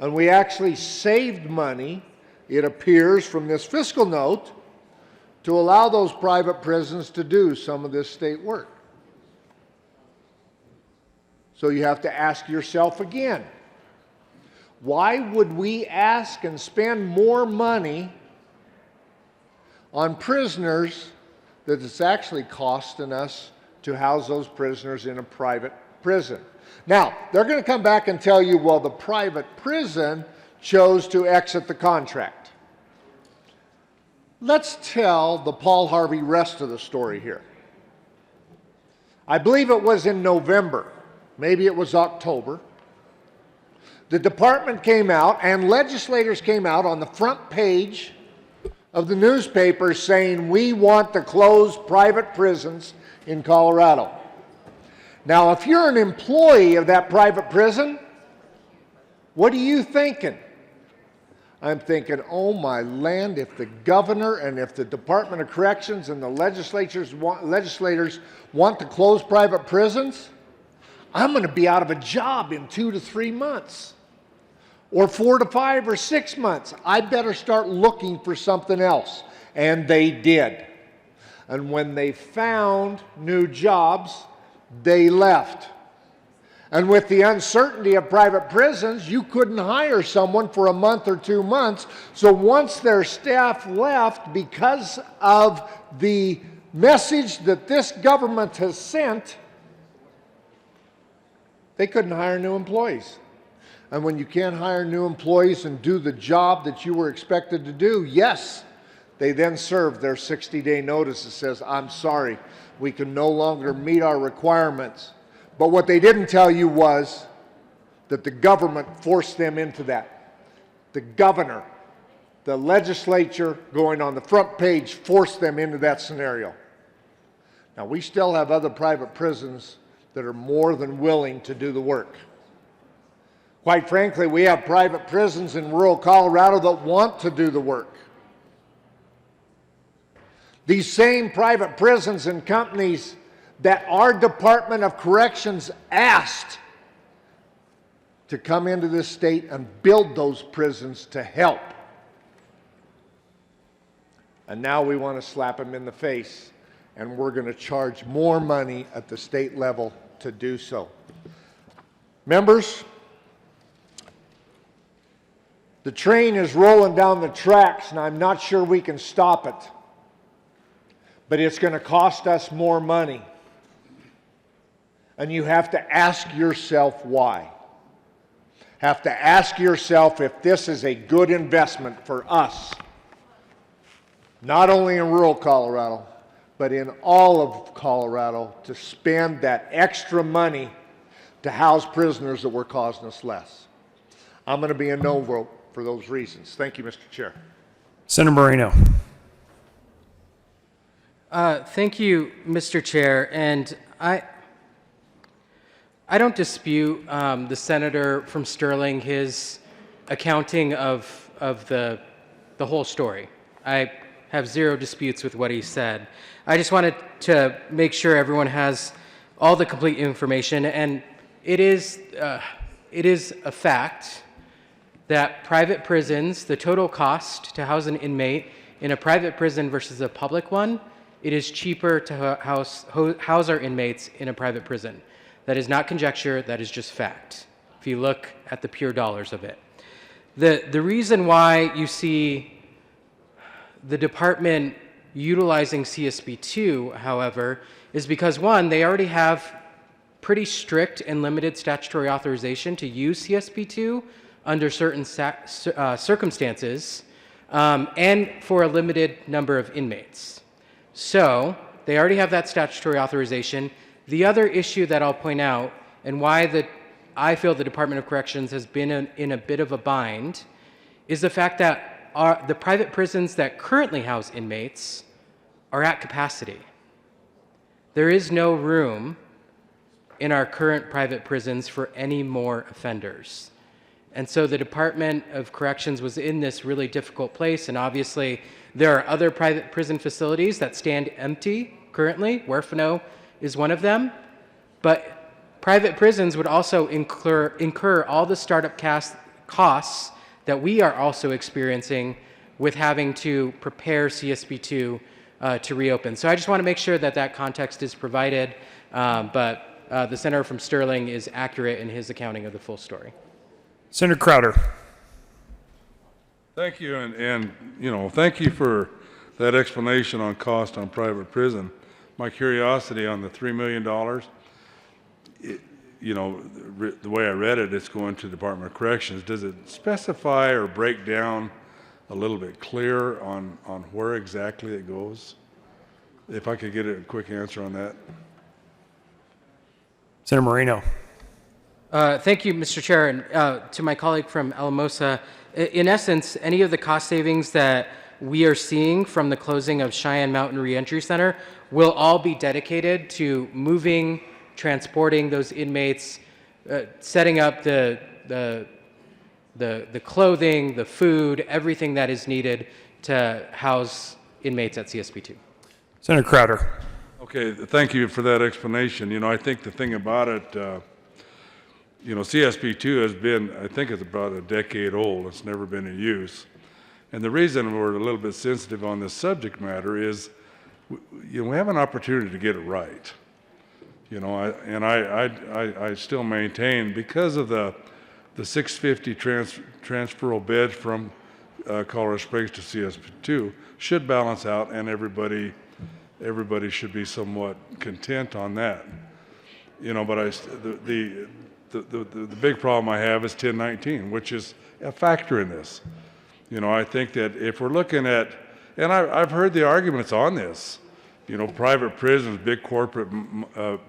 Speaker 14: And we actually saved money, it appears, from this fiscal note to allow those private prisons to do some of this state work. So you have to ask yourself again, why would we ask and spend more money on prisoners that it's actually costing us to house those prisoners in a private prison? Now, they're going to come back and tell you, well, the private prison chose to exit the contract. Let's tell the Paul Harvey rest of the story here. I believe it was in November, maybe it was October. The department came out and legislators came out on the front page of the newspaper saying, we want to close private prisons in Colorado. Now, if you're an employee of that private prison, what are you thinking? I'm thinking, oh my land, if the governor and if the Department of Corrections and the legislators want to close private prisons, I'm going to be out of a job in 2 to 3 months, or 4 to 5 or 6 months. I better start looking for something else. And they did. And when they found new jobs, they left. And with the uncertainty of private prisons, you couldn't hire someone for a month or 2 months. So once their staff left, because of the message that this government has sent, they couldn't hire new employees. And when you can't hire new employees and do the job that you were expected to do, yes, they then serve their 60-day notice that says, I'm sorry, we can no longer meet our requirements. But what they didn't tell you was that the government forced them into that. The governor, the legislature going on the front page forced them into that scenario. Now, we still have other private prisons that are more than willing to do the work. Quite frankly, we have private prisons in rural Colorado that want to do the work. These same private prisons and companies that our Department of Corrections asked to come into this state and build those prisons to help. And now we want to slap them in the face, and we're going to charge more money at the state level to do so. Members, the train is rolling down the tracks, and I'm not sure we can stop it. But it's going to cost us more money. And you have to ask yourself why. have to ask yourself if this is a good investment for us, not only in rural Colorado, but in all of Colorado, to spend that extra money to house prisoners that were costing us less. I'm going to be a no vote for those reasons. Thank you, Mr. Chair.
Speaker 9: Senator Moreno.
Speaker 11: Thank you, Mr. Chair. And I don't dispute the senator from Sterling, his accounting of the whole story. I have zero disputes with what he said. I just wanted to make sure everyone has all the complete information. And it is a fact that private prisons, the total cost to house an inmate in a private prison versus a public one, it is cheaper to house our inmates in a private prison. That is not conjecture, that is just fact, if you look at the pure dollars of it. The reason why you see the department utilizing CSP2, however, is because one, they already have pretty strict and limited statutory authorization to use CSP2 under certain circumstances, and for a limited number of inmates. So they already have that statutory authorization. The other issue that I'll point out, and why I feel the Department of Corrections has been in a bit of a bind, is the fact that the private prisons that currently house inmates are at capacity. There is no room in our current private prisons for any more offenders. And so the Department of Corrections was in this really difficult place, and obviously there are other private prison facilities that stand empty currently. Huerfano is one of them. But private prisons would also incur all the startup costs that we are also experiencing with having to prepare CSP2 to reopen. So I just want to make sure that that context is provided, but the senator from Sterling is accurate in his accounting of the full story.
Speaker 9: Senator Crowder.
Speaker 12: Thank you, and thank you for that explanation on cost on private prison. My curiosity on the $3 million, the way I read it, it's going to the Department of Corrections. Does it specify or break down a little bit clearer on where exactly it goes? If I could get a quick answer on that.
Speaker 9: Senator Moreno.
Speaker 11: Thank you, Mr. Chair, and to my colleague from Alamosa. In essence, any of the cost savings that we are seeing from the closing of Cheyenne Mountain Reentry Center will all be dedicated to moving, transporting those inmates, setting up the clothing, the food, everything that is needed to house inmates at CSP2.
Speaker 9: Senator Crowder.
Speaker 12: Okay, thank you for that explanation. I think the thing about it, CSP2 has been, I think it's about a decade old. It's never been in use. And the reason we're a little bit sensitive on this subject matter is, we have an opportunity to get it right. I still maintain, because of the 650 transferable beds from Colorado Springs to CSP2 should balance out, and everybody should be somewhat content on that. But the big problem I have is 1019, which is a factor in this. I think that if we're looking at, and I've heard the arguments on this, private prisons, big corporate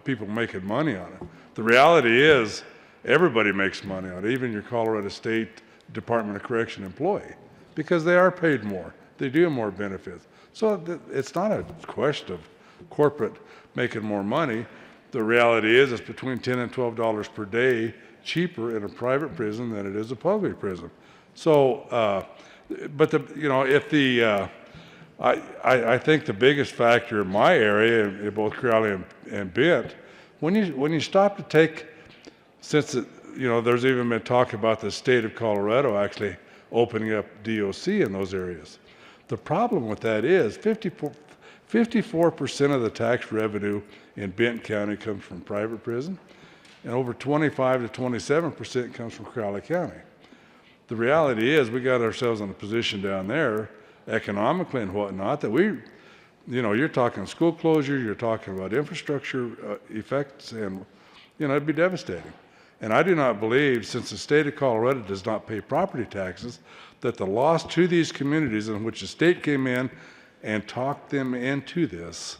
Speaker 12: people making money on it. The reality is everybody makes money on it, even your Colorado State Department of Correction employee, because they are paid more. They do have more benefits. So it's not a question of corporate making more money. The reality is it's between $10 and $12 per day cheaper in a private prison than it is a public prison. So, I think the biggest factor in my area, in both Crowley and Bent, when you stop to take, since there's even been talk about the state of Colorado actually opening up DOC in those areas. The problem with that is 54% of the tax revenue in Benton County comes from private prison, and over 25 to 27% comes from Crowley County. The reality is we got ourselves in a position down there, economically and whatnot, that you're talking school closure, you're talking about infrastructure effects, and it'd be devastating. And I do not believe, since the state of Colorado does not pay property taxes, that the loss to these communities in which the state came in and talked them into this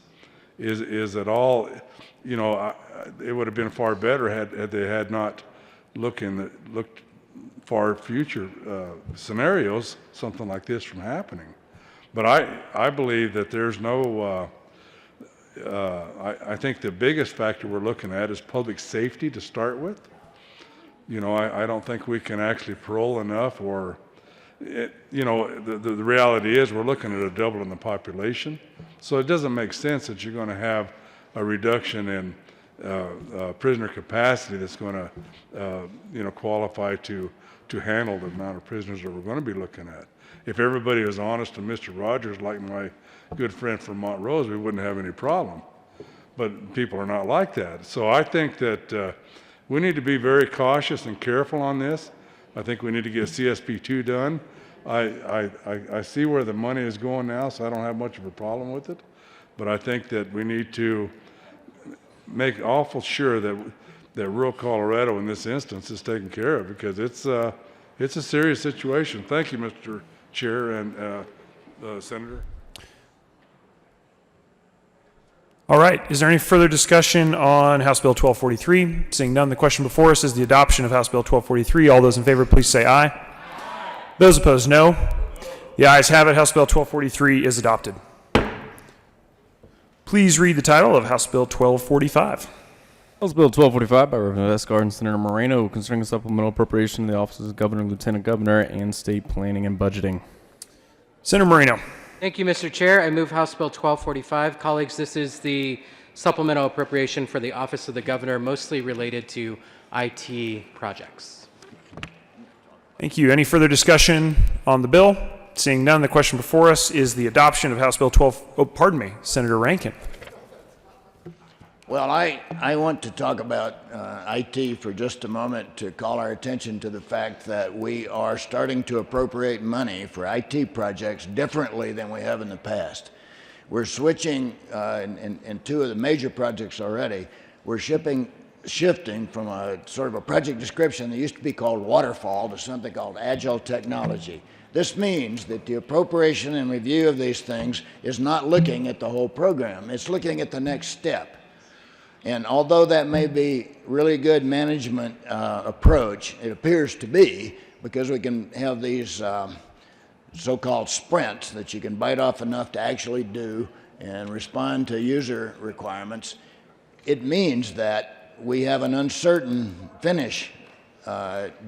Speaker 12: is at all, you know, it would have been far better had they had not looked for future scenarios, something like this from happening. But I believe that there's no, I think the biggest factor we're looking at is public safety to start with. You know, I don't think we can actually parole enough, or, you know, the reality is we're looking at a double in the population. So it doesn't make sense that you're going to have a reduction in prisoner capacity that's going to, you know, qualify to handle the amount of prisoners that we're going to be looking at. If everybody was honest to Mr. Rogers, like my good friend from Montrose, we wouldn't have any problem. But people are not like that. So I think that we need to be very cautious and careful on this. I think we need to get CSP2 done. I see where the money is going now, so I don't have much of a problem with it. But I think that we need to make awful sure that rural Colorado in this instance is taken care of, because it's a serious situation. Thank you, Mr. Chair and Senator.
Speaker 9: All right. Is there any further discussion on House Bill 1243? Seeing none, the question before us is the adoption of House Bill 1243. All those in favor, please say aye. Aye. Those opposed, no. The ayes have it. House Bill 1243 is adopted. Please read the title of House Bill 1245.
Speaker 2: House Bill 1245 by Representative Escar and Senator Moreno, concerning a supplemental appropriation to the offices of Governor, Lieutenant Governor, and State Planning and Budgeting.
Speaker 9: Senator Moreno.
Speaker 11: Thank you, Mr. Chair. I move House Bill 1245. Colleagues, this is the supplemental appropriation for the Office of the Governor, mostly related to IT projects.
Speaker 9: Thank you. Any further discussion on the bill? Seeing none, the question before us is the adoption of House Bill 12. Oh, pardon me, Senator Rankin.
Speaker 15: Well, I want to talk about IT for just a moment, to call our attention to the fact that we are starting to appropriate money for IT projects differently than we have in the past. We're switching in two of the major projects already. We're shifting from a sort of a project description that used to be called waterfall to something called agile technology. This means that the appropriation and review of these things is not looking at the whole program. It's looking at the next step. And although that may be really good management approach, it appears to be, because we can have these so-called sprints that you can bite off enough to actually do and respond to user requirements, it means that we have an uncertain finish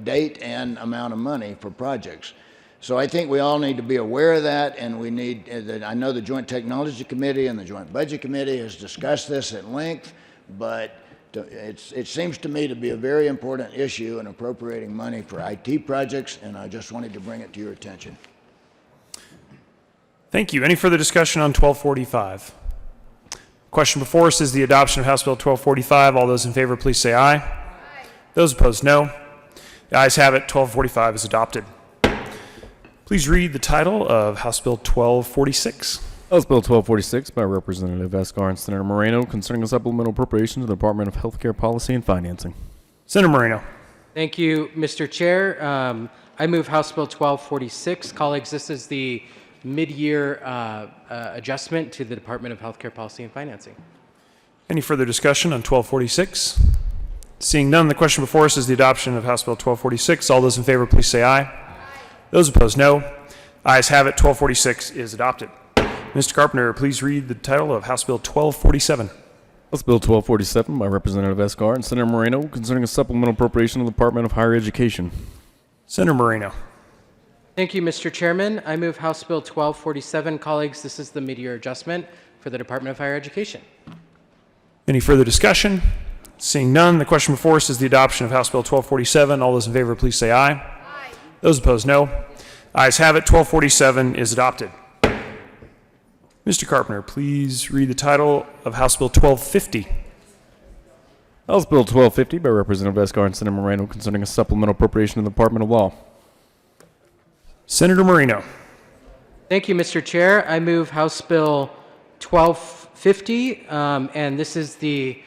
Speaker 15: date and amount of money for projects. So I think we all need to be aware of that, and we need, I know the Joint Technology Committee and the Joint Budget Committee has discussed this at length, but it seems to me to be a very important issue in appropriating money for IT projects, and I just wanted to bring it to your attention.
Speaker 9: Thank you. Any further discussion on 1245? Question before us is the adoption of House Bill 1245. All those in favor, please say aye. Aye. Those opposed, no. The ayes have it. 1245 is adopted. Please read the title of House Bill 1246.
Speaker 2: House Bill 1246 by Representative Escar and Senator Moreno, concerning a supplemental appropriation to the Department of Healthcare Policy and Financing.
Speaker 9: Senator Moreno.
Speaker 11: Thank you, Mr. Chair. I move House Bill 1246. Colleagues, this is the mid-year adjustment to the Department of Healthcare Policy and Financing.
Speaker 9: Any further discussion on 1246? Seeing none, the question before us is the adoption of House Bill 1246. All those in favor, please say aye. Aye. Those opposed, no. Ayes have it. 1246 is adopted. Mr. Carpenter, please read the title of House Bill 1247.
Speaker 2: House Bill 1247 by Representative Escar and Senator Moreno, concerning a supplemental appropriation to the Department of Higher Education.
Speaker 9: Senator Moreno.
Speaker 11: Thank you, Mr. Chairman. I move House Bill 1247. Colleagues, this is the mid-year adjustment for the Department of Higher Education.
Speaker 9: Any further discussion? Seeing none, the question before us is the adoption of House Bill 1247. All those in favor, please say aye. Aye. Those opposed, no. Ayes have it. 1247 is adopted. Mr. Carpenter, please read the title of House Bill 1250.
Speaker 2: House Bill 1250 by Representative Escar and Senator Moreno, concerning a supplemental appropriation to the Department of Law.
Speaker 9: Senator Moreno.
Speaker 11: Thank you, Mr. Chair. I move House Bill 1250, and this is the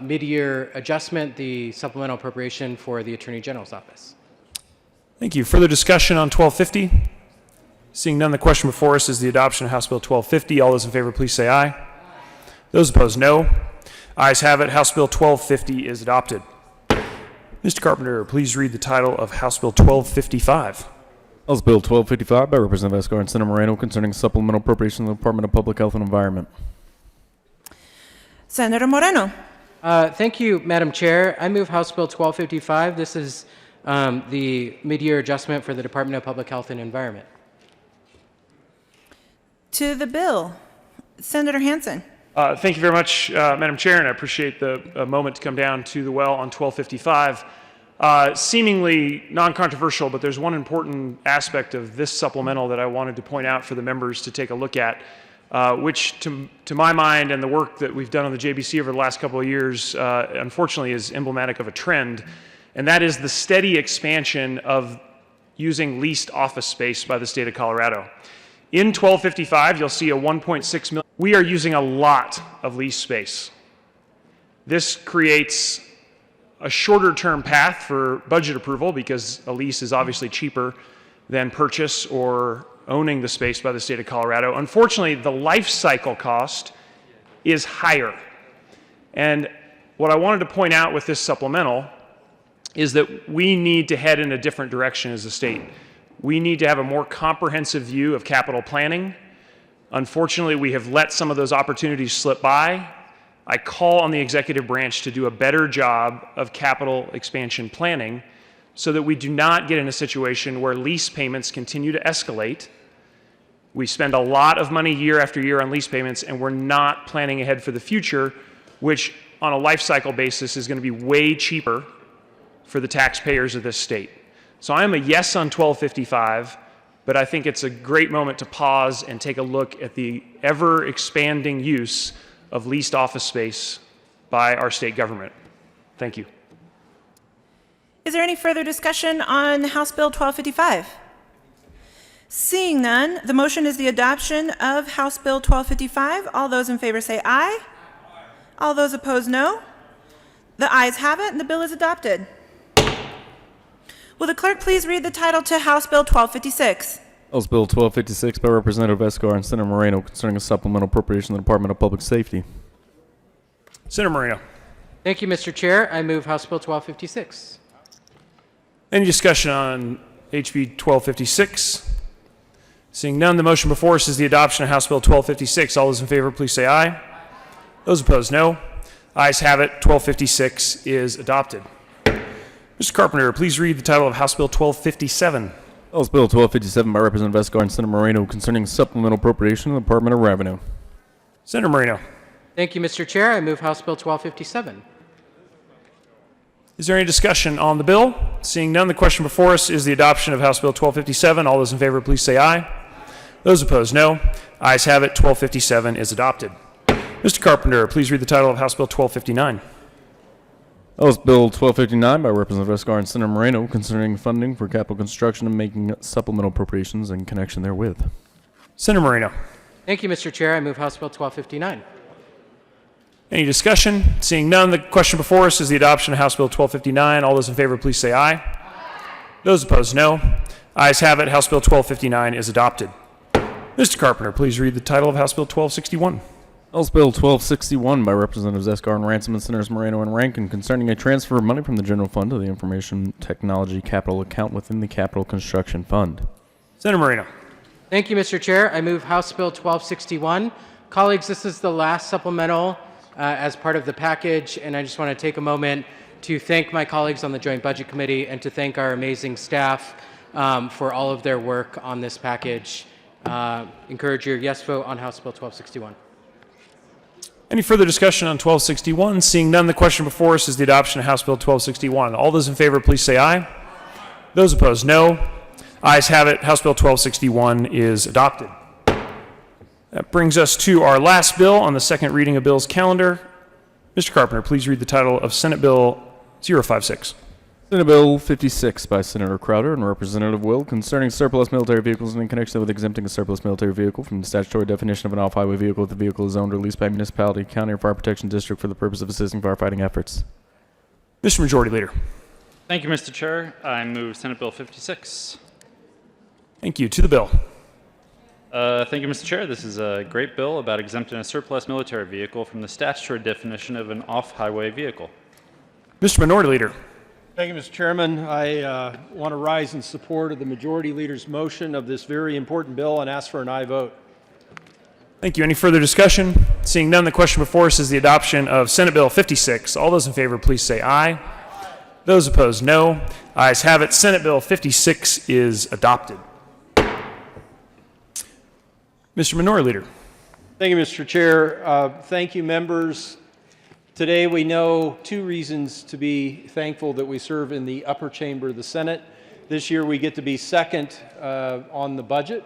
Speaker 11: mid-year adjustment, the supplemental appropriation for the Attorney General's office.
Speaker 9: Thank you. Further discussion on 1250? Seeing none, the question before us is the adoption of House Bill 1250. All those in favor, please say aye. Those opposed, no. Ayes have it. House Bill 1250 is adopted. Mr. Carpenter, please read the title of House Bill 1255.
Speaker 2: House Bill 1255 by Representative Escobar and Senator Moreno concerning supplemental appropriation of the Department of Public Health and Environment.
Speaker 16: Senator Moreno.
Speaker 11: Thank you, Madam Chair. I move House Bill 1255. This is the mid-year adjustment for the Department of Public Health and Environment.
Speaker 16: To the bill, Senator Hansen.
Speaker 9: Thank you very much, Madam Chair, and I appreciate the moment to come down to the well on 1255. Seemingly non-controversial, but there's one important aspect of this supplemental that I wanted to point out for the members to take a look at, which to my mind and the work that we've done on the JBC over the last couple of years, unfortunately is emblematic of a trend, and that is the steady expansion of using leased office space by the state of Colorado. In 1255, you'll see a 1.6 million. We are using a lot of lease space. This creates a shorter term path for budget approval because a lease is obviously cheaper than purchase or owning the space by the state of Colorado. Unfortunately, the life cycle cost is higher. And what I wanted to point out with this supplemental is that we need to head in a different direction as a state. We need to have a more comprehensive view of capital planning. Unfortunately, we have let some of those opportunities slip by. I call on the executive branch to do a better job of capital expansion planning so that we do not get in a situation where lease payments continue to escalate. We spend a lot of money year after year on lease payments, and we're not planning ahead for the future, which on a life cycle basis is going to be way cheaper for the taxpayers of this state. So I am a yes on 1255, but I think it's a great moment to pause and take a look at the ever-expanding use of leased office space by our state government. Thank you.
Speaker 16: Is there any further discussion on House Bill 1255? Seeing none, the motion is the adoption of House Bill 1255. All those in favor say aye. All those opposed, no. The ayes have it, and the bill is adopted. Will the clerk please read the title to House Bill 1256?
Speaker 2: House Bill 1256 by Representative Escobar and Senator Moreno concerning a supplemental appropriation of the Department of Public Safety.
Speaker 9: Senator Moreno.
Speaker 11: Thank you, Mr. Chair. I move House Bill 1256.
Speaker 9: Any discussion on HB 1256? Seeing none, the motion before us is the adoption of House Bill 1256. All those in favor, please say aye. Those opposed, no. Ayes have it. 1256 is adopted. Mr. Carpenter, please read the title of House Bill 1257.
Speaker 2: House Bill 1257 by Representative Escobar and Senator Moreno concerning supplemental appropriation of the Department of Revenue.
Speaker 9: Senator Moreno.
Speaker 11: Thank you, Mr. Chair. I move House Bill 1257.
Speaker 9: Is there any discussion on the bill? Seeing none, the question before us is the adoption of House Bill 1257. All those in favor, please say aye. Those opposed, no. Ayes have it. 1257 is adopted. Mr. Carpenter, please read the title of House Bill 1259.
Speaker 2: House Bill 1259 by Representative Escobar and Senator Moreno concerning funding for capital construction and making supplemental appropriations in connection therewith.
Speaker 9: Senator Moreno.
Speaker 11: Thank you, Mr. Chair. I move House Bill 1259.
Speaker 9: Any discussion? Seeing none, the question before us is the adoption of House Bill 1259. All those in favor, please say aye. Those opposed, no. Ayes have it. House Bill 1259 is adopted. Mr. Carpenter, please read the title of House Bill 1261.
Speaker 2: House Bill 1261 by Representatives Escobar and Ransom and Senators Moreno and Rankin concerning a transfer of money from the general fund to the Information Technology Capital account within the Capital Construction Fund.
Speaker 9: Senator Moreno.
Speaker 11: Thank you, Mr. Chair. I move House Bill 1261. Colleagues, this is the last supplemental as part of the package, and I just want to take a moment to thank my colleagues on the Joint Budget Committee and to thank our amazing staff for all of their work on this package. Encourage your yes vote on House Bill 1261.
Speaker 9: Any further discussion on 1261? Seeing none, the question before us is the adoption of House Bill 1261. All those in favor, please say aye. Those opposed, no. Ayes have it. House Bill 1261 is adopted. That brings us to our last bill on the second reading of bills calendar. Mr. Carpenter, please read the title of Senate Bill 056.
Speaker 2: Senate Senate Bill 56 by Senator Crowder and Representative Will concerning surplus military vehicles and in connection with exempting a surplus military vehicle from the statutory definition of an off-highway vehicle if the vehicle is owned or leased by a municipality, county, or fire protection district for the purpose of assisting firefighting efforts.
Speaker 9: Mr. Majority Leader.
Speaker 5: Thank you, Mr. Chair. I move Senate Bill 56.
Speaker 9: Thank you. To the bill.
Speaker 5: Thank you, Mr. Chair. This is a great bill about exempting a surplus military vehicle from the statutory definition of an off-highway vehicle.
Speaker 9: Mr. Minority Leader.
Speaker 17: Thank you, Mr. Chairman. I want to rise in support of the Majority Leader's motion of this very important bill and ask for an aye vote.
Speaker 9: Thank you. Any further discussion? Seeing none, the question before us is the adoption of Senate Bill 56. All those in favor, please say aye. Those opposed, no. Ayes have it. Senate Bill 56 is adopted. Mr. Minority Leader.
Speaker 17: Thank you, Mr. Chair. Thank you, members. Today we know two reasons to be thankful that we serve in the upper chamber of the Senate. This year we get to be second on the budget,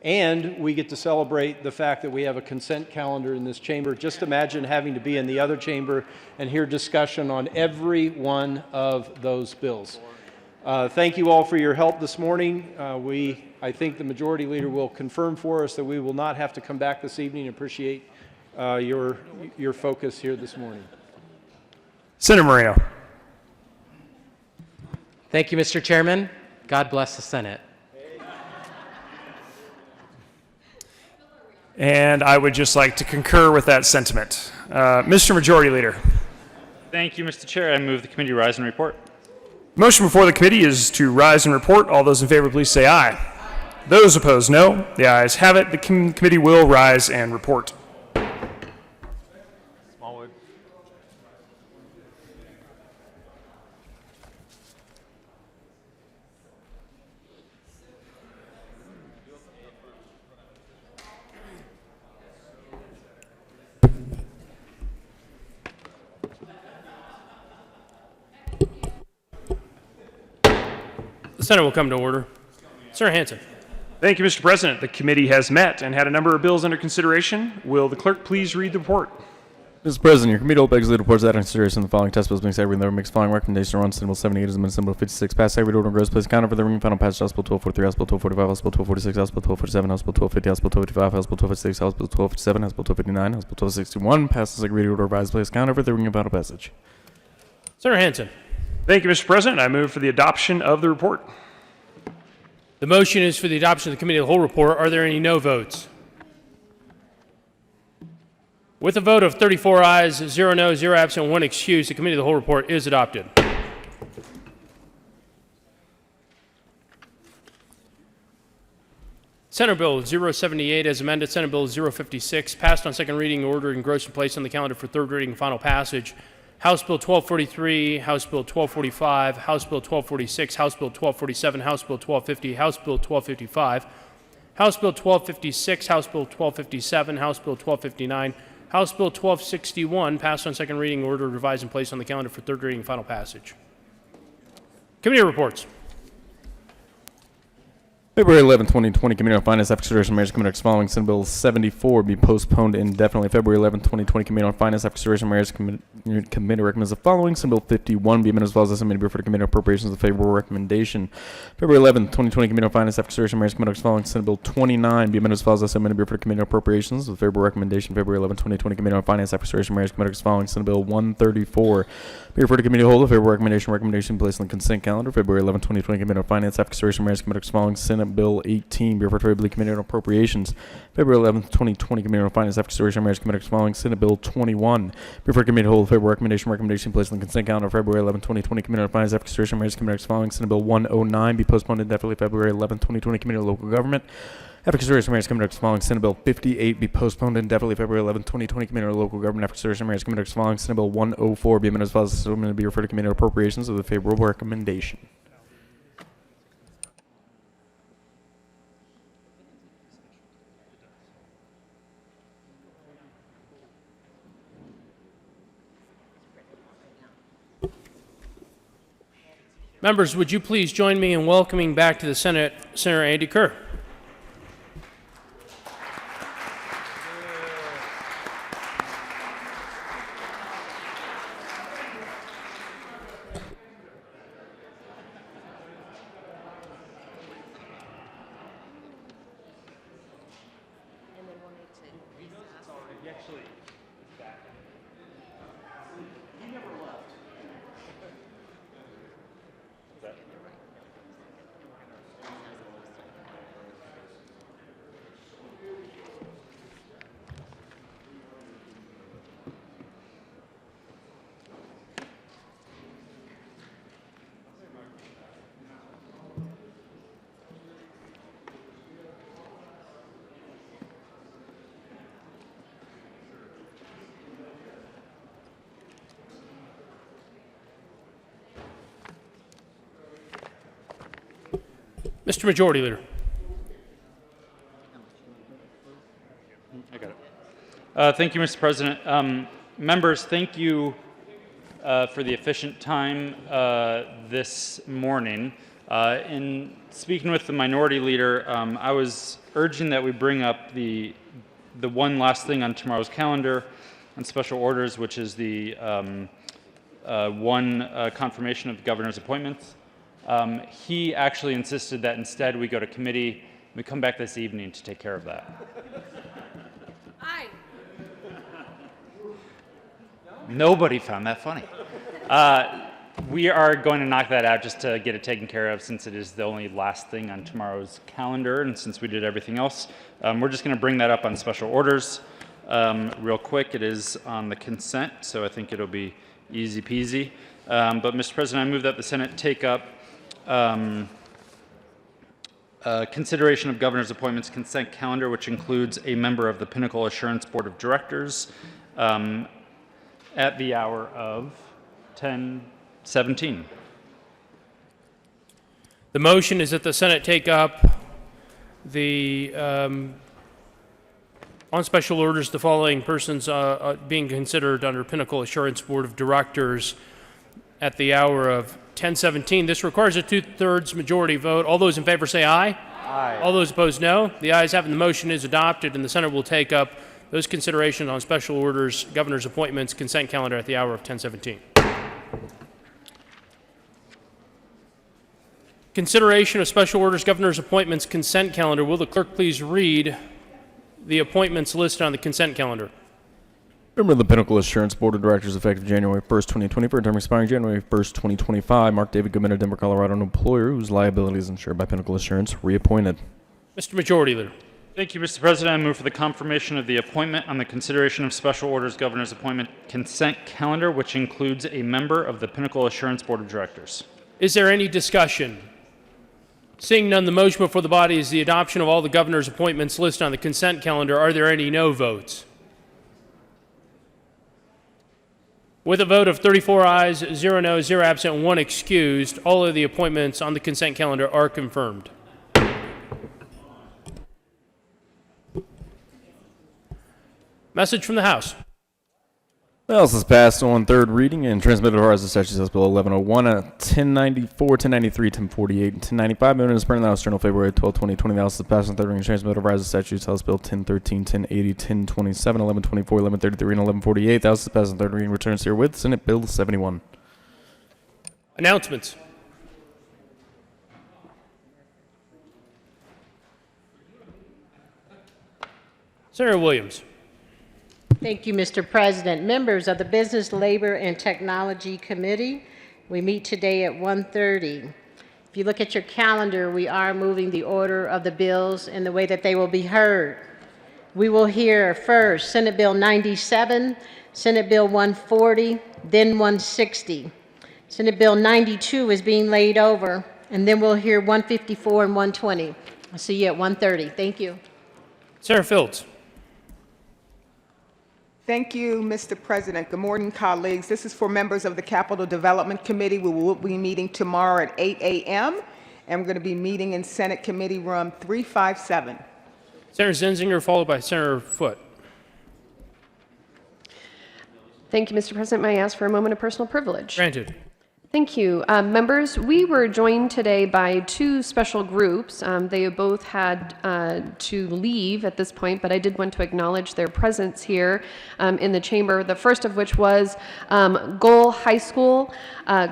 Speaker 17: and we get to celebrate the fact that we have a consent calendar in this chamber. Just imagine having to be in the other chamber and hear discussion on every one of those bills. Thank you all for your help this morning. I think the Majority Leader will confirm for us that we will not have to come back this evening. Appreciate your focus here this morning.
Speaker 9: Senator Moreno.
Speaker 11: Thank you, Mr. Chairman. God bless the Senate.
Speaker 9: And I would just like to concur with that sentiment. Mr. Majority Leader.
Speaker 5: Thank you, Mr. Chair. I move the committee rise and report.
Speaker 9: Motion before the committee is to rise and report. All those in favor, please say aye. Those opposed, no. The ayes have it. The committee will rise and report.
Speaker 1: The Senate will come to order. Senator Hansen.
Speaker 9: Thank you, Mr. President. The committee has met and had a number of bills under consideration. Will the clerk please read the report?
Speaker 2: Mr. President, your committee will begs the reports that in consideration of the following test bills being second reading, the makes following recommendation on Senate Bill 78 as amended Senate Bill 56 passed second reading order and gross place counter for the ring final passage House Bill 1243, House Bill 1245, House Bill 1246, House Bill 1247, House Bill 1250, House Bill 1255, House Bill 1256, House Bill 1257, House Bill 1259, House Bill 1261 passes second reading order revised place counter for the ring final passage.
Speaker 1: Senator Hansen.
Speaker 9: Thank you, Mr. President. I move for the adoption of the report.
Speaker 1: The motion is for the adoption of the committee of the whole report. Are there any no votes? With a vote of 34 ayes, 0 no, 0 absent, 1 excused, the committee of the whole report is adopted. Senate Bill 078 as amended, Senate Bill 056, passed on second reading, ordered, engrossed, and placed on the calendar for third reading and final passage. House Bill 1243, House Bill 1245, House Bill 1246, House Bill 1247, House Bill 1250, House Bill 1255, House Bill 1256, House Bill 1257, House Bill 1259, House Bill 1261, passed on second reading, ordered, revised, and placed on the calendar for third reading and final passage. Committee reports.
Speaker 2: February 11, 2020, Committee on Finance, Ethics, Consideration, Marriage, Committee following Senate Bill 74 be postponed indefinitely. February 11, 2020, Committee on Finance, Ethics, Consideration, Marriage, Committee recommends the following. Senate Bill 51 be amended as follows. The Senate be referred to Committee on Appropriations with a favorable recommendation. February 11, 2020, Committee on Finance, Ethics, Consideration, Marriage, Committee following Senate Bill 29 be amended as follows. The Senate be referred to Committee on Appropriations with a favorable recommendation. February 11, 2020, Committee on Finance, Ethics, Consideration, Marriage, Committee following Senate Bill 134 be referred to Committee of the Whole with a favorable recommendation placed on the consent calendar. February 11, 2020, Committee on Finance, Ethics, Consideration, Marriage, Committee following Senate Bill 18 be referred to Committee on Appropriations. February 11, 2020, Committee on Finance, Ethics, Consideration, Marriage, Committee following Senate Bill 21 be referred to Committee of the Whole with a favorable recommendation placed on the consent calendar. February 11, 2020, Committee on Finance, Ethics, Consideration, Marriage, Committee following Senate Bill 109 be postponed indefinitely. February 11, 2020, Committee on Local Government. After consideration, Marriage Committee following Senate Bill 58 be postponed indefinitely. February 11, 2020, Committee on Local Government. After consideration, Marriage Committee following Senate Bill 104 be amended as follows. The Senate be referred to Committee on Appropriations with a favorable recommendation.
Speaker 1: Members, would you please join me in welcoming back to the Senate Senator Andy Kerr? Mr. Majority Leader.
Speaker 5: I got it. Thank you, Mr. President. Members, thank you for the efficient time this morning. In speaking with the minority leader, I was urging that we bring up the one last thing on tomorrow's calendar on special orders, which is the confirmation of the governor's appointments. He actually insisted that instead we go to committee. We come back this evening to take care of that.
Speaker 10: Aye.
Speaker 5: Nobody found that funny. We are going to knock that out just to get it taken care of, since it is the only last thing on tomorrow's calendar, and since we did everything else. We're just going to bring that up on special orders real quick. It is on the consent, so I think it'll be easy peasy. But Mr. President, I move that the Senate take up consideration of governor's appointments consent calendar, which includes a member of the Pinnacle Assurance Board of Directors at the hour of 10:17.
Speaker 1: The motion is that the Senate take up the, on special orders, the following persons being considered under Pinnacle Assurance Board of Directors at the hour of 10:17. This requires a 2/3 majority vote. All those in favor say aye.
Speaker 7: Aye.
Speaker 1: All those opposed, no. The ayes have it, the motion is adopted, and the Senate will take up those considerations on special orders, governor's appointments, consent calendar at the hour of 10:17. Consideration of special orders, governor's appointments, consent calendar. Will the clerk please read the appointments listed on the consent calendar?
Speaker 2: Member of the Pinnacle Assurance Board of Directors effective January 1st, 2020 for a term expiring January 1st, 2025. Mark David Goodman of Denver, Colorado, an employer whose liability is insured by Pinnacle Assurance, reappointed.
Speaker 1: Mr. Majority Leader.
Speaker 5: Thank you, Mr. President. I move for the confirmation of the appointment on the consideration of special orders governor's appointment consent calendar, which includes a member of the Pinnacle Assurance Board of Directors.
Speaker 1: Is there any discussion? Seeing none, the motion before the body is the adoption of all the governor's appointments listed on the consent calendar. Are there any no votes? With a vote of 34 ayes, 0 noes, 0 absent, 1 excused, all of the appointments on the consent calendar are confirmed. Message from the House.
Speaker 2: The House has passed on third reading and transmitted to the Statutes House Bill 1101 at 1094, 1093, 1048, and 1095. Moved and is printed in the House Journal February 12, 2020. The House has passed on third reading and transmitted to the Statutes House Bill 1013, 1080, 1027, 1124, 1133, and 1148. The House has passed on third reading and returns herewith. Senate Bill 71.
Speaker 1: Announcements. Senator Williams.
Speaker 18: Thank you, Mr. President. Members of the Business, Labor, and Technology Committee, we meet today at 1:30. If you look at your calendar, we are moving the order of the bills in the way that they will be heard. We will hear first Senate Bill 97, Senate Bill 140, then 160. Senate Bill 92 is being laid over, and then we'll hear 154 and 120. I'll see you at 1:30. Thank you.
Speaker 1: Sarah Fields.
Speaker 19: Thank you, Mr. President. Good morning, colleagues. This is for members of the Capital Development Committee. We will be meeting tomorrow at 8 a.m., and we're going to be meeting in Senate Committee Room 357.
Speaker 1: Senator Zinzinger, followed by Senator Foote.
Speaker 13: Thank you, Mr. President. May I ask for a moment of personal privilege?
Speaker 1: Granted.
Speaker 13: Thank you. Members, we were joined today by two special groups. They both had to leave at this point, but I did want to acknowledge their presence here in the chamber. The first of which was Goal High School.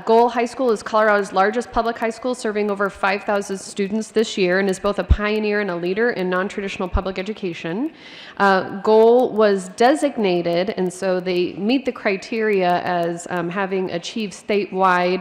Speaker 13: Goal High School is Colorado's largest public high school, serving over 5,000 students this year, and is both a pioneer and a leader in non-traditional public education. Goal was designated, and so they meet the criteria as having achieved statewide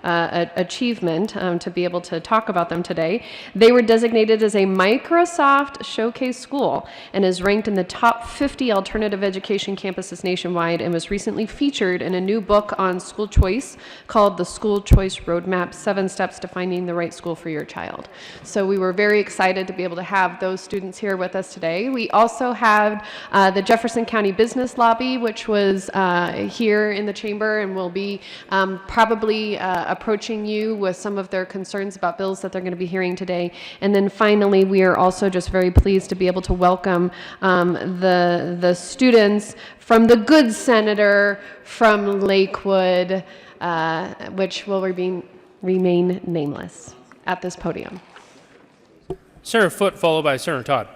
Speaker 13: achievement to be able to talk about them today. They were designated as a Microsoft Showcase School and is ranked in the top 50 alternative education campuses nationwide, and was recently featured in a new book on school choice called The School Choice Roadmap: 7 Steps to Finding the Right School for Your Child. So we were very excited to be able to have those students here with us today. We also had the Jefferson County Business Lobby, which was here in the chamber and will be probably approaching you with some of their concerns about bills that they're going to be hearing today. And then finally, we are also just very pleased to be able to welcome the students from the good senator from Lakewood, which will remain nameless at this podium.
Speaker 1: Senator Foote, followed by Senator Todd.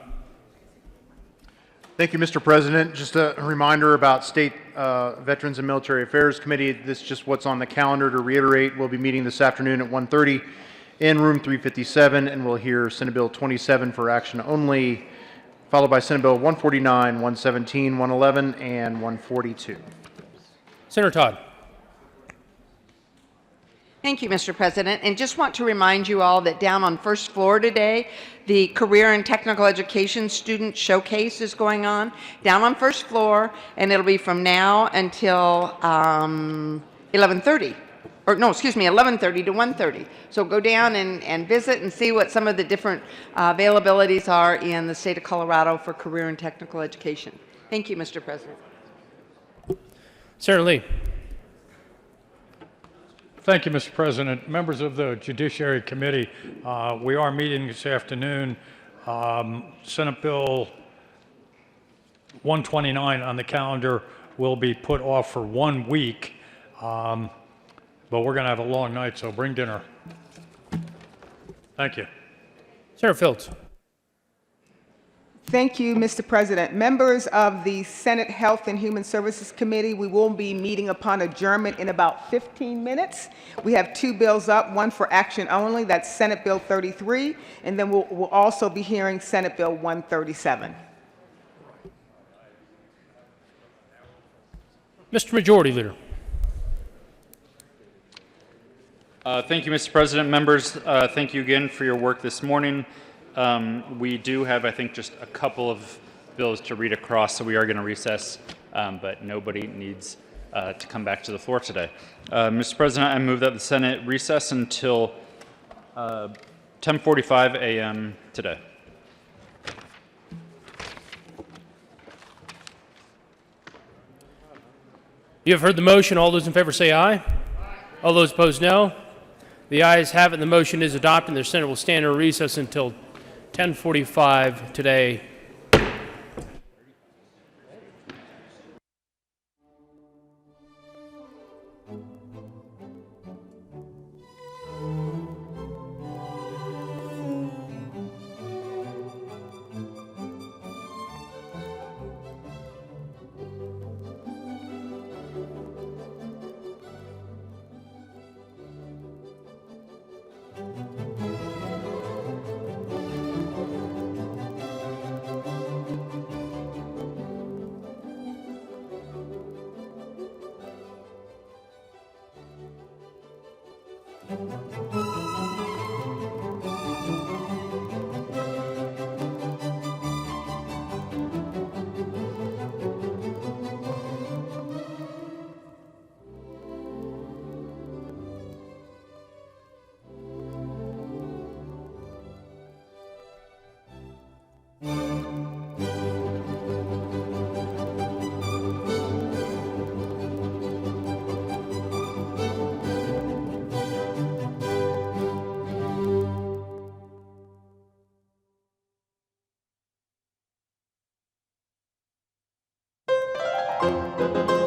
Speaker 20: Thank you, Mr. President. Just a reminder about State Veterans and Military Affairs Committee. This is just what's on the calendar. To reiterate, we'll be meeting this afternoon at 1:30 in room 357, and we'll hear Senate Bill 27 for action only, followed by Senate Bill 149, 117, 111, and 142.
Speaker 1: Senator Todd.
Speaker 21: Thank you, Mr. President. And just want to remind you all that down on first floor today, the Career and Technical Education Student Showcase is going on down on first floor, and it'll be from now until 11:30. Or no, excuse me, 11:30 to 1:30. So go down and visit and see what some of the different availabilities are in the state of Colorado for career and technical education. Thank you, Mr. President.
Speaker 1: Senator Lee.
Speaker 22: Thank you, Mr. President. Members of the Judiciary Committee, we are meeting this afternoon. Senate Bill 129 on the calendar will be put off for 1 week, but we're going to have a long night, so bring dinner. Thank you.
Speaker 1: Senator Fields.
Speaker 19: Thank you, Mr. President. Members of the Senate Health and Human Services Committee, we will be meeting upon adjournment in about 15 minutes. We have 2 bills up, one for action only, that's Senate Bill 33, and then we'll also be hearing Senate Bill 137.
Speaker 1: Mr. Majority Leader.
Speaker 5: Thank you, Mr. President. Members, thank you again for your work this morning. We do have, I think, just a couple of bills to read across, so we are going to recess, but nobody needs to come back to the floor today. Mr. President, I move that the Senate recess until 10:45 a.m. today.
Speaker 1: You have heard the motion. All those in favor say aye. All those opposed, no. The ayes have it, and the motion is adopted, and the Senate will stand in recess until 10:45 today.
Speaker 23: Thank you.